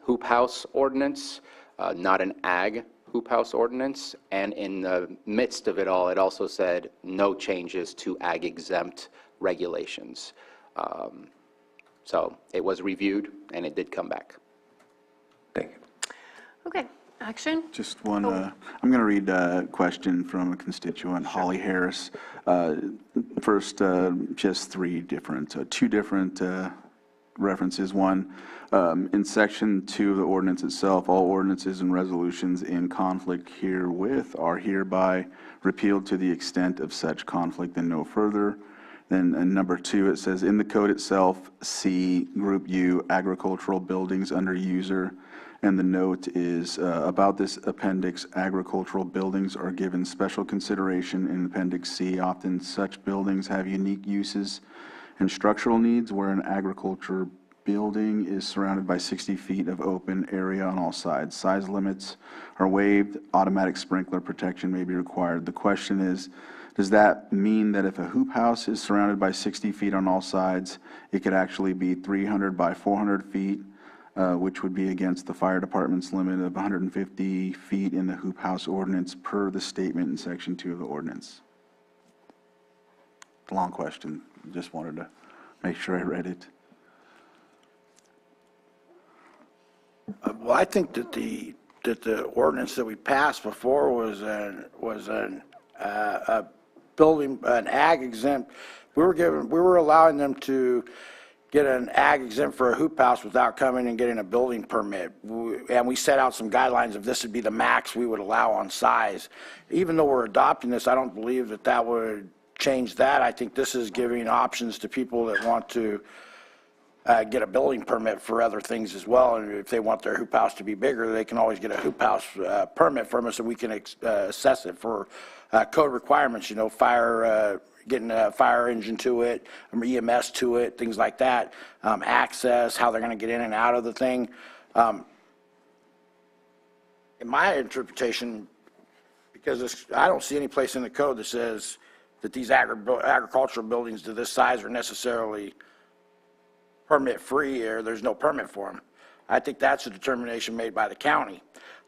hoop house ordinance, not an ag hoop house ordinance. And in the midst of it all, it also said no changes to ag exempt regulations. So it was reviewed and it did come back. Thank you. Okay, action? Just one, I'm going to read a question from a constituent, Holly Harris. First, just two different references. One, in section 2 of the ordinance itself, all ordinances and resolutions in conflict herewith are hereby repealed to the extent of such conflict and no further. Then in number 2, it says, in the code itself, see Group U, agricultural buildings under user. And the note is about this appendix, agricultural buildings are given special consideration in Appendix C. Often such buildings have unique uses and structural needs where an agriculture building is surrounded by 60 feet of open area on all sides. Size limits are waived. Automatic sprinkler protection may be required. The question is, does that mean that if a hoop house is surrounded by 60 feet on all sides, it could actually be 300 by 400 feet? Which would be against the fire department's limit of 150 feet in the hoop house ordinance per the statement in section 2 of the ordinance? Long question. Just wanted to make sure I read it. Well, I think that the ordinance that we passed before was a building, an ag exempt. We were allowing them to get an ag exempt for a hoop house without coming and getting a building permit. And we set out some guidelines of this would be the max we would allow on size. Even though we're adopting this, I don't believe that that would change that. I think this is giving options to people that want to get a building permit for other things as well. And if they want their hoop house to be bigger, they can always get a hoop house permit from us, and we can assess it for code requirements, you know, getting a fire engine to it, EMS to it, things like that, access, how they're going to get in and out of the thing. In my interpretation, because I don't see any place in the code that says that these agricultural buildings to this size are necessarily permit-free or there's no permit for them. I think that's a determination made by the county.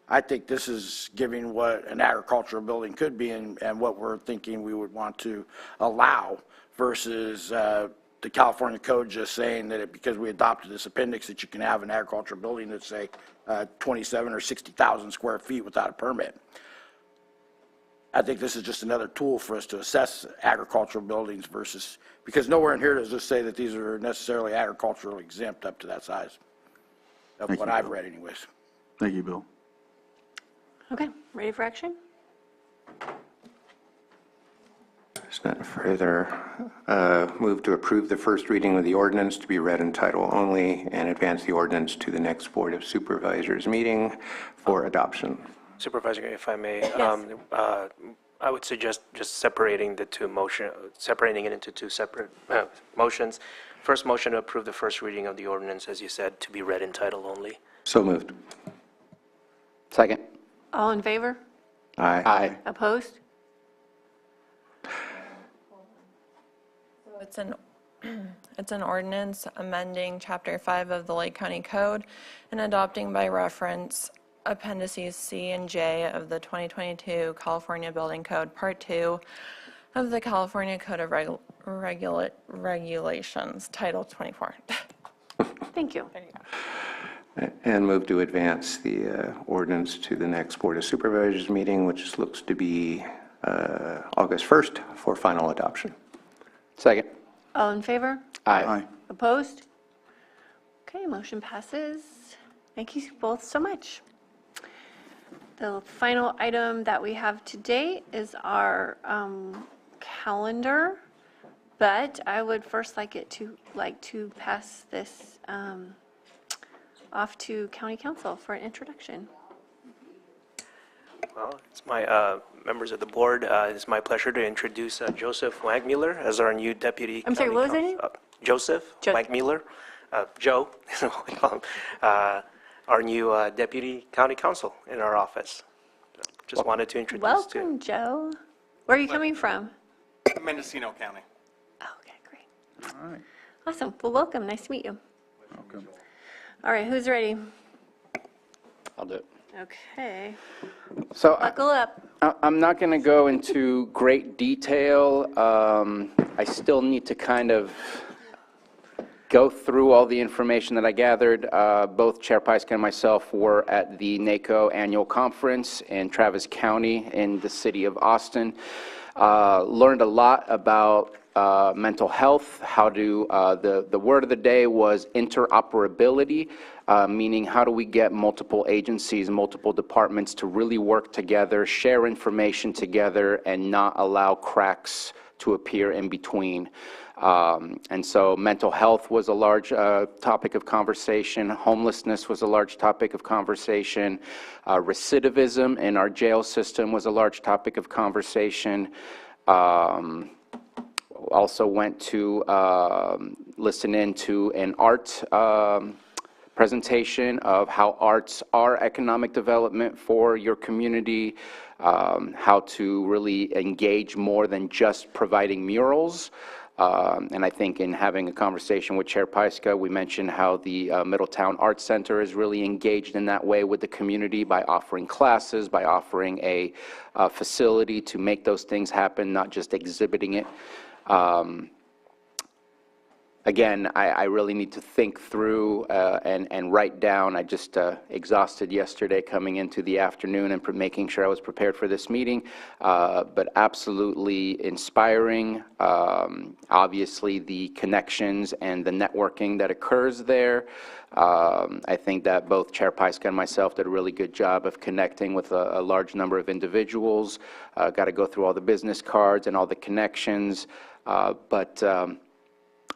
I think this is giving what an agricultural building could be and what we're thinking we would want to allow versus the California code just saying that because we adopted this appendix that you can have an agricultural building that's say 27 or 60,000 square feet without a permit. I think this is just another tool for us to assess agricultural buildings versus, because nowhere in here does this say that these are necessarily agricultural exempt up to that size, of what I've read anyways. Thank you, Bill. Okay, ready for action? There's nothing further. Move to approve the first reading of the ordinance to be read in title only and advance the ordinance to the next Board of Supervisors meeting for adoption. Supervisor, if I may, Yes. I would suggest just separating it into two separate motions. First motion to approve the first reading of the ordinance, as you said, to be read in title only. So moved. Second. All in favor? Aye. Aye. Opposed? It's an ordinance amending Chapter 5 of the Lake County Code and adopting by reference Appendices C and J of the 2022 California Building Code, Part 2 of the California Code of Regulations, Title 24. Thank you. And move to advance the ordinance to the next Board of Supervisors meeting, which looks to be August 1st for final adoption. Second. All in favor? Aye. Opposed? Okay, motion passes. Thank you both so much. The final item that we have today is our calendar, but I would first like to pass this off to County Council for an introduction. Well, it's my, members of the board, it's my pleasure to introduce Joseph Wagmuller as our new deputy. I'm sorry, what was his name? Joseph Wagmuller, Joe, is what we call him, our new deputy county counsel in our office. Just wanted to introduce to Welcome, Joe. Where are you coming from? Mendocino County. Oh, okay, great. All right. Awesome. Well, welcome. Nice to meet you. Welcome. All right, who's ready? I'll do it. Okay. So Buckle up. I'm not going to go into great detail. I still need to kind of go through all the information that I gathered. Both Chair Pyska and myself were at the NACO annual conference in Travis County in the city of Austin. Learned a lot about mental health, how to, the word of the day was interoperability, meaning how do we get multiple agencies, multiple departments to really work together, share information together, and not allow cracks to appear in between. And so mental health was a large topic of conversation. Homelessness was a large topic of conversation. Recidivism in our jail system was a large topic of conversation. Also went to listen in to an art presentation of how arts are economic development for your community, how to really engage more than just providing murals. And I think in having a conversation with Chair Pyska, we mentioned how the Middletown Arts Center is really engaged in that way with the community by offering classes, by offering a facility to make those things happen, not just exhibiting it. Again, I really need to think through and write down. I just exhausted yesterday coming into the afternoon and making sure I was prepared for this meeting, but absolutely inspiring. Obviously, the connections and the networking that occurs there. I think that both Chair Pyska and myself did a really good job of connecting with a large number of individuals. Got to go through all the business cards and all the connections, but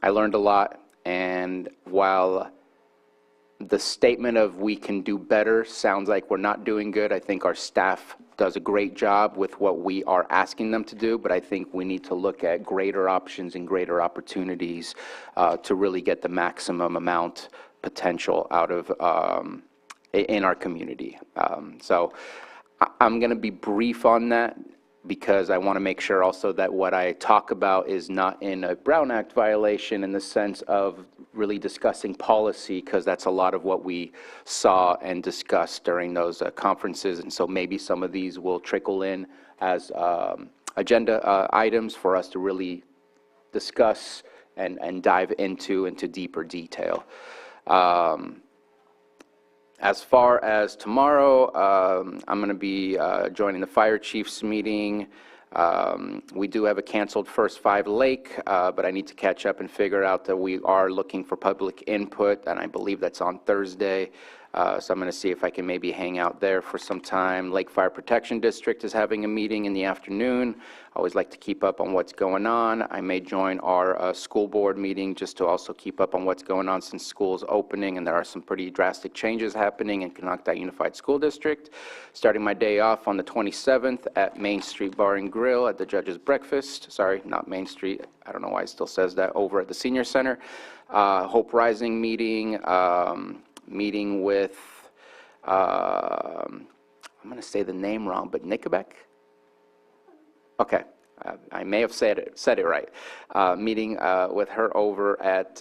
I learned a lot, and while the statement of we can do better sounds like we're not doing good, I think our staff does a great job with what we are asking them to do, but I think we need to look at greater options and greater opportunities to really get the maximum amount potential out of in our community. So I'm going to be brief on that, because I want to make sure also that what I talk about is not in a Brown Act violation in the sense of really discussing policy, because that's a lot of what we saw and discussed during those conferences. And so maybe some of these will trickle in as agenda items for us to really discuss and dive into deeper detail. As far as tomorrow, I'm going to be joining the fire chiefs meeting. We do have a canceled First 5 Lake, but I need to catch up and figure out that we are looking for public input, and I believe that's on Thursday. So I'm going to see if I can maybe hang out there for some time. Lake Fire Protection District is having a meeting in the afternoon. I always like to keep up on what's going on. I may join our school board meeting just to also keep up on what's going on since school's opening, and there are some pretty drastic changes happening in Canoctown Unified School District. Starting my day off on the 27th at Main Street Bar and Grill at the Judge's Breakfast. Sorry, not Main Street. I don't know why it still says that. Over at the Senior Center. Hope Rising meeting. Meeting with, I'm going to say the name wrong, but Nickelback? Okay, I may have said it right. Meeting with her over at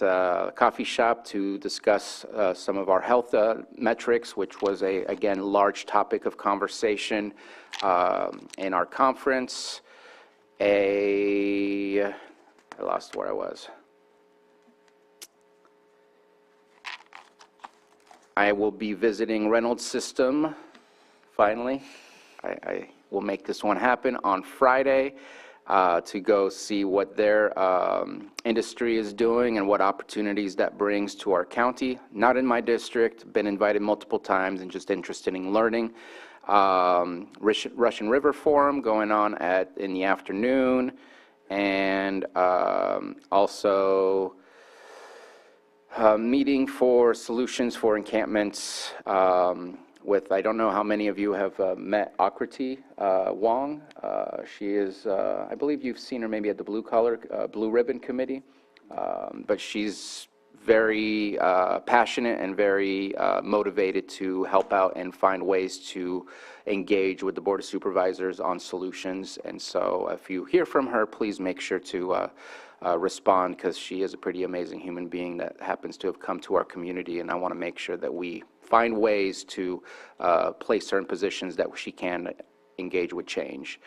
coffee shop to discuss some of our health metrics, which was again, large topic of conversation in our conference. I lost where I was. I will be visiting Reynolds System, finally. I will make this one happen on Friday to go see what their industry is doing and what opportunities that brings to our county. Not in my district, been invited multiple times and just interested in learning. Russian River Forum going on in the afternoon, and also meeting for solutions for encampments with, I don't know how many of you have met Akriti Wong. She is, I believe you've seen her maybe at the Blue Ribbon Committee, but she's very passionate and very motivated to help out and find ways to engage with the Board of Supervisors on solutions. And so if you hear from her, please make sure to respond, because she is a pretty amazing human being that happens to have come to our community, and I want to make sure that we find ways to place her in positions that she can engage with change.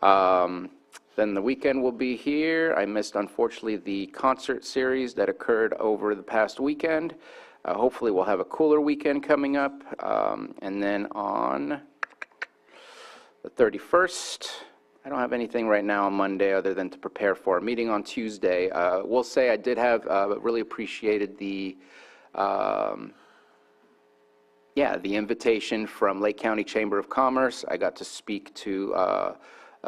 Then the weekend will be here. I missed, unfortunately, the concert series that occurred over the past weekend. Hopefully we'll have a cooler weekend coming up. And then on the 31st, I don't have anything right now on Monday other than to prepare for a meeting on Tuesday. We'll say I did have, really appreciated the invitation from Lake County Chamber of Commerce. I got to speak to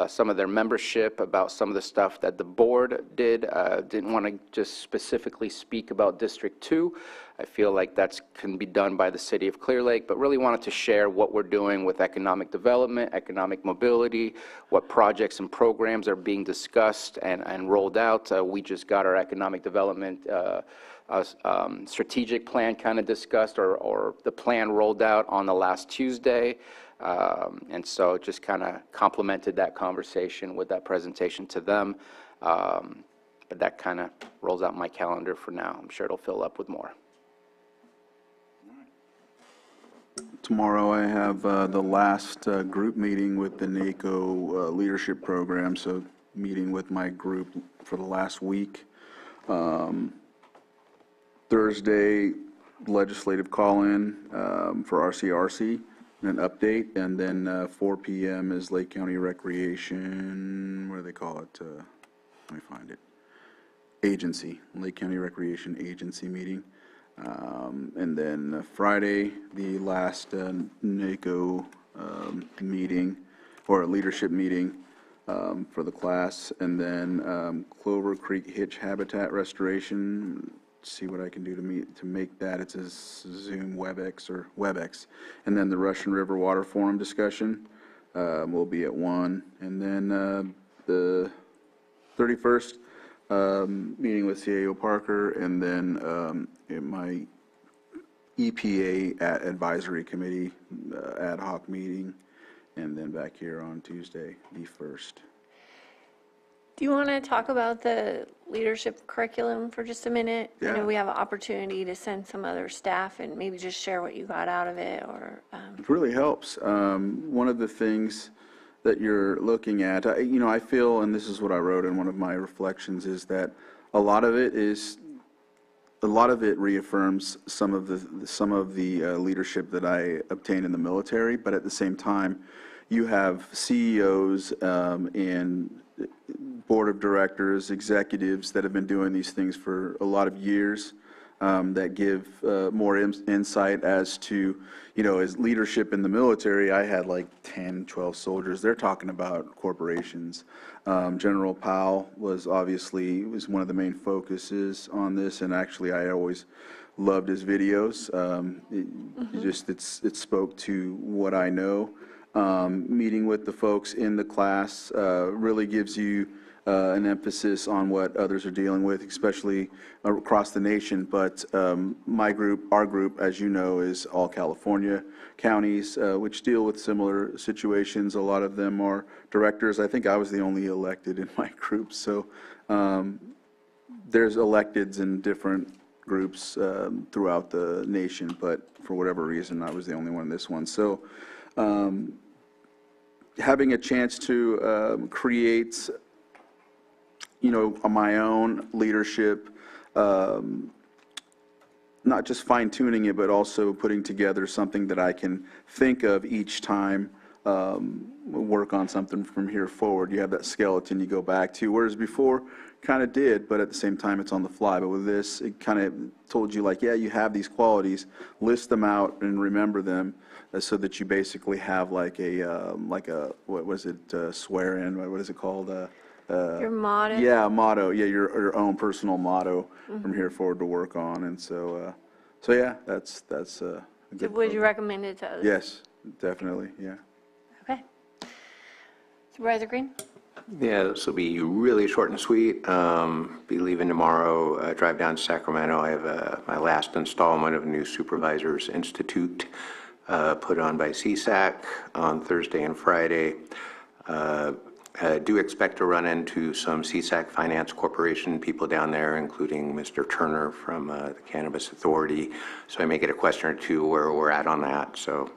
some of their membership about some of the stuff that the board did. Didn't want to just specifically speak about District 2. I feel like that can be done by the city of Clear Lake, but really wanted to share what we're doing with economic development, economic mobility, what projects and programs are being discussed and rolled out. We just got our economic development strategic plan kind of discussed, or the plan rolled out on the last Tuesday. And so just kind of complemented that conversation with that presentation to them. But that kind of rolls out my calendar for now. I'm sure it'll fill up with more. Tomorrow I have the last group meeting with the NACO leadership program, so meeting with my group for the last week. Thursday, legislative call-in for RCRC, an update, and then 4 p.m. is Lake County Recreation, what do they call it? Let me find it. Agency, Lake County Recreation Agency meeting. And then Friday, the last NACO meeting, or leadership meeting for the class. And then Clover Creek Hitch Habitat Restoration, see what I can do to make that. It's a Zoom WebEx. And then the Russian River Water Forum discussion will be at 1. And then the 31st, meeting with CAO Parker, and then in my EPA advisory committee ad hoc meeting, and then back here on Tuesday, the 1st. Do you want to talk about the leadership curriculum for just a minute? I Yeah. know we have an opportunity to send some other staff and maybe just share what you got out of it, or, It really helps. One of the things that you're looking at, I feel, and this is what I wrote in one of my reflections, is that a lot of it reaffirms some of the leadership that I obtained in the military, but at the same time, you have CEOs and board of directors, executives that have been doing these things for a lot of years, that give more insight as to, as leadership in the military. I had like 10, 12 soldiers. They're talking about corporations. General Powell was one of the main focuses on this, and actually I always loved his videos. It spoke to what I know. Meeting with the folks in the class really gives you an emphasis on what others are dealing with, especially across the nation. But our group, as you know, is all California counties, which deal with similar situations. A lot of them are directors. I think I was the only elected in my group. So there's electeds in different groups throughout the nation, but for whatever reason, I was the only one in this one. So having a chance to create my own leadership, not just fine-tuning it, but also putting together something that I can think of each time, work on something from here forward. You have that skeleton you go back to, whereas before, kind of did, but at the same time, it's on the fly. But with this, it kind of told you, like, yeah, you have these qualities, list them out and remember them, so that you basically have like a, what was it, swear-in, what is it called? your motto? Yeah, motto. Yeah, your own personal motto from here forward to work on. And so yeah, that's a So good would you program. recommend it to others? Yes, definitely, yeah. Okay. Supervisor Green? Yeah, this will be really short and sweet. Be leaving tomorrow, drive down to Sacramento. I have my last installment of a new Supervisors Institute put on by CSAC on Thursday and Friday. I do expect to run into some CSAC Finance Corporation people down there, including Mr. Turner from the Cannabis Authority. So I may get a question or two where we're at on that. So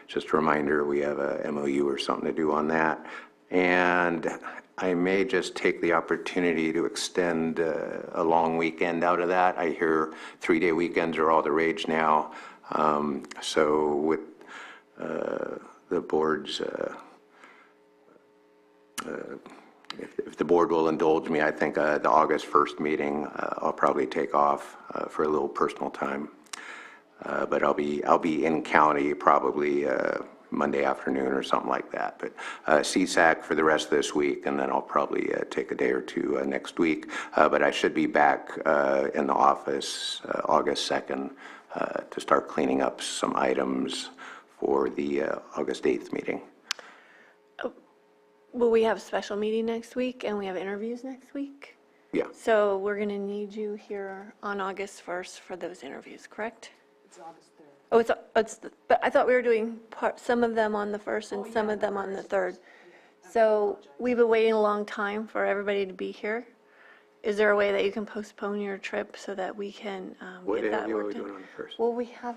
just a reminder, we have a MOU or something to do on that. And I may just take the opportunity to extend a long weekend out of that. I hear 3-day weekends are all the rage now. So with the board's if the board will indulge me, I think the August 1st meeting, I'll probably take off for a little personal time. But I'll be in county probably Monday afternoon or something like that. But CSAC for the rest of this week, and then I'll probably take a day or two next week. But I should be back in the office August 2nd to start cleaning up some items for the August 8th meeting. Well, we have a special meeting next week, and we have interviews next week. Yeah. So we're going to need you here on August 1st for those interviews, correct? It's August 3rd. Oh, but I thought we were doing some of them on the 1st and some of them on the 3rd. So we've been waiting a long time for everybody to be here. Is there a way that you can postpone your trip so that we can What get that interview are we worked doing in? on the first? Well, we have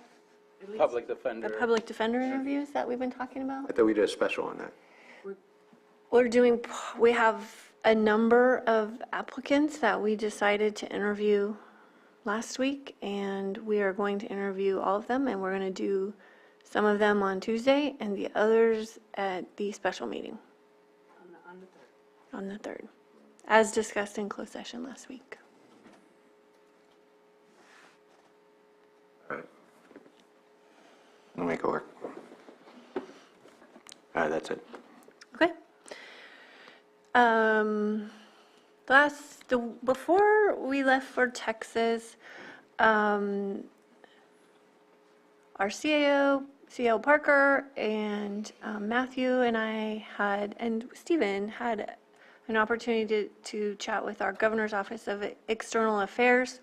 Public the defender. public defender interviews that we've been talking I about. thought we did a special on that. We have a number of applicants that we decided to interview last week, and we are going to interview all of them, and we're going to do some of them on Tuesday and the others at the special meeting. On the 3rd, as discussed in closed session last week. All right. I'll make it work. That's it. Okay. Before we left for Texas, our CAO Parker and Matthew and I and Stephen had an opportunity to chat with our Governor's Office of External Affairs,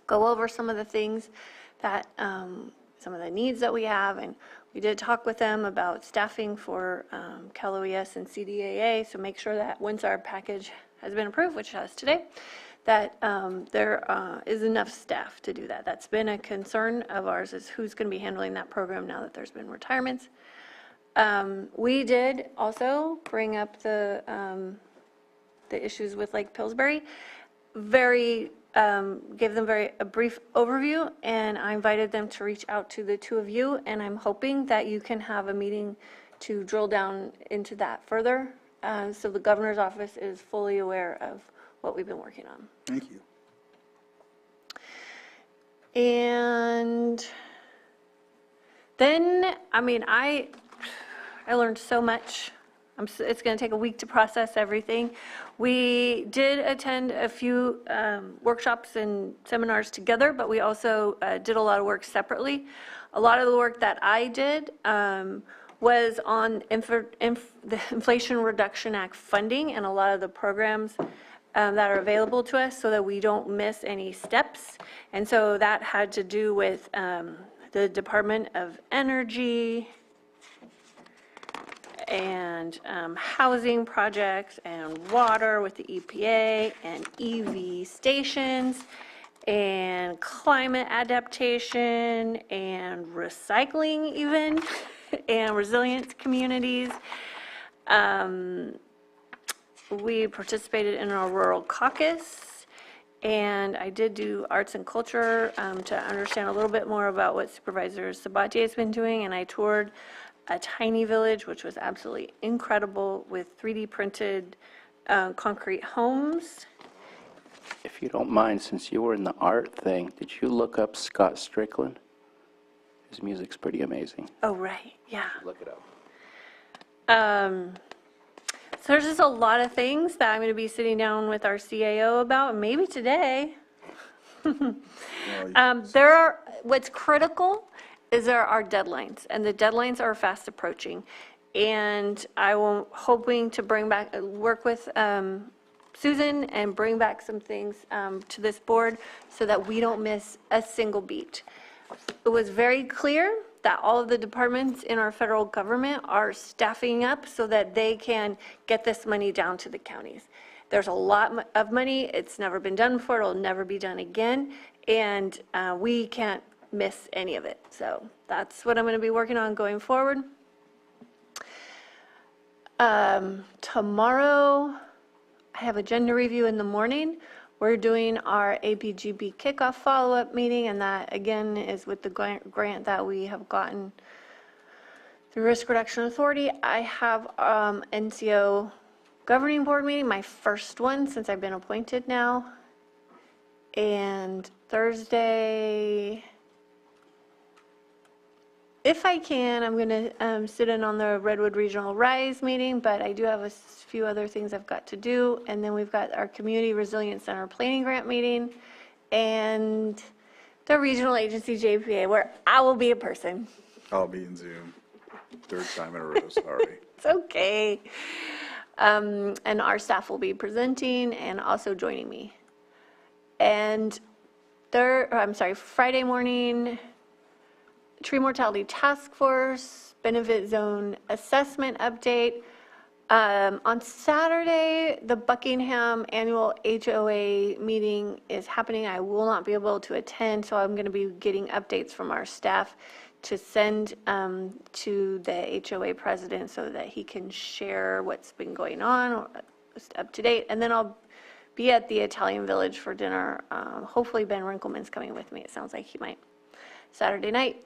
go over some of the things that, some of the needs that we have, and we did talk with them about staffing for Cal OES and CDAA, so make sure that once our package has been approved, which it has today, that there is enough staff to do that. That's been a concern of ours, is who's going to be handling that program now that there's been retirements. We did also bring up the issues with Lake Pillsbury. Gave them a brief overview, and I invited them to reach out to the two of you, and I'm hoping that you can have a meeting to drill down into that further, so the governor's office is fully aware of what we've been working on. Thank you. And then, I learned so much. It's going to take a week to process everything. We did attend a few workshops and seminars together, but we also did a lot of work separately. A lot of the work that I did was on the Inflation Reduction Act funding and a lot of the programs that are available to us so that we don't miss any steps. And so that had to do with the Department of Energy, and housing projects, and water with the EPA, and EV stations, and climate adaptation, and recycling even, and resilient communities. We participated in our rural caucus, and I did do arts and culture to understand a little bit more about what Supervisor Sabatier has been doing, and I toured a tiny village, which was absolutely incredible, with 3D printed concrete homes. If you don't mind, since you were in the art thing, did you look up Scott Strickland? His music's pretty amazing. Oh, right, yeah. Look it up. So there's just a lot of things that I'm going to be sitting down with our CAO about, and maybe today. What's critical is there are deadlines, and the deadlines are fast approaching. And I'm hoping to work with Susan and bring back some things to this board so that we don't miss a single beat. It was very clear that all of the departments in our federal government are staffing up so that they can get this money down to the counties. There's a lot of money. It's never been done before. It'll never be done again. And we can't miss any of it. So that's what I'm going to be working on going forward. Tomorrow, I have a agenda review in the morning. We're doing our APGB kickoff follow-up meeting, and that again is with the grant that we have gotten through Risk Reduction Authority. I have NCO governing board meeting, my first one since I've been appointed now. And Thursday, if I can, I'm going to sit in on the Redwood Regional Rise meeting, but I do have a few other things I've got to do. And then we've got our Community Resilience Center Planning Grant meeting and the Regional Agency JPA, where I will be a person. I'll be in Zoom. Third time in a row, sorry. It's okay. And our staff will be presenting and also joining me. And Friday morning, Tree Mortality Task Force, Benefit Zone Assessment Update. On Saturday, the Buckingham Annual HOA meeting is happening. I will not be able to attend, so I'm going to be getting updates from our staff to send to the HOA president so that he can share what's been going on, up to date. And then I'll be at the Italian Village for dinner. Hopefully Ben Rinkelman's coming with me. It sounds like he might. Saturday night.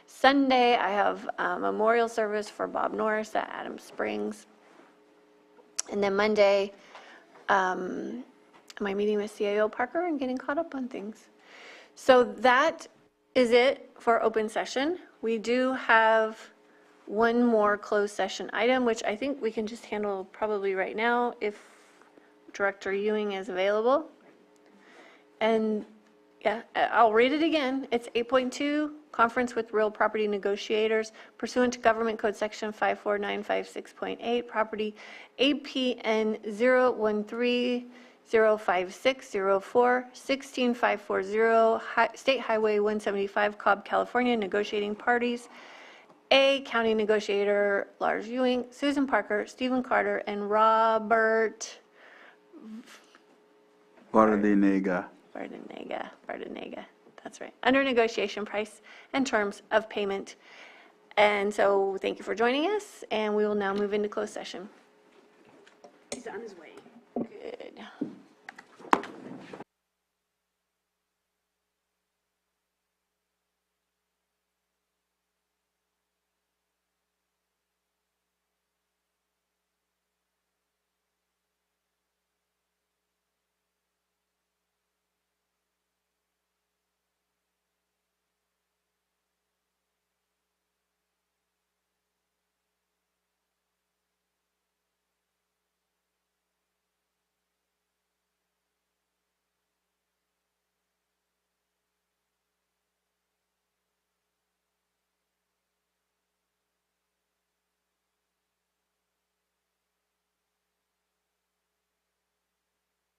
Sunday, I have a memorial service for Bob Norris at Adams Springs. And then Monday, am I meeting with CAO Parker and getting caught up on things? So that is it for open session. We do have one more closed session item, which I think we can just handle probably right now if Director Ewing is available. And yeah, I'll read it again. It's 8.2, Conference with Real Property Negotiators pursuant to Government Code Section 54956.8, Property APN 013-05604, 16540, State Highway 175, Cobb, California, negotiating parties. A, County Negotiator Lars Ewing, Susan Parker, Stephen Carter, and Robert Bardenega. Bardenega, that's right, under negotiation price and terms of payment. And so thank you for joining us, and we will now move into closed session. He's on his way.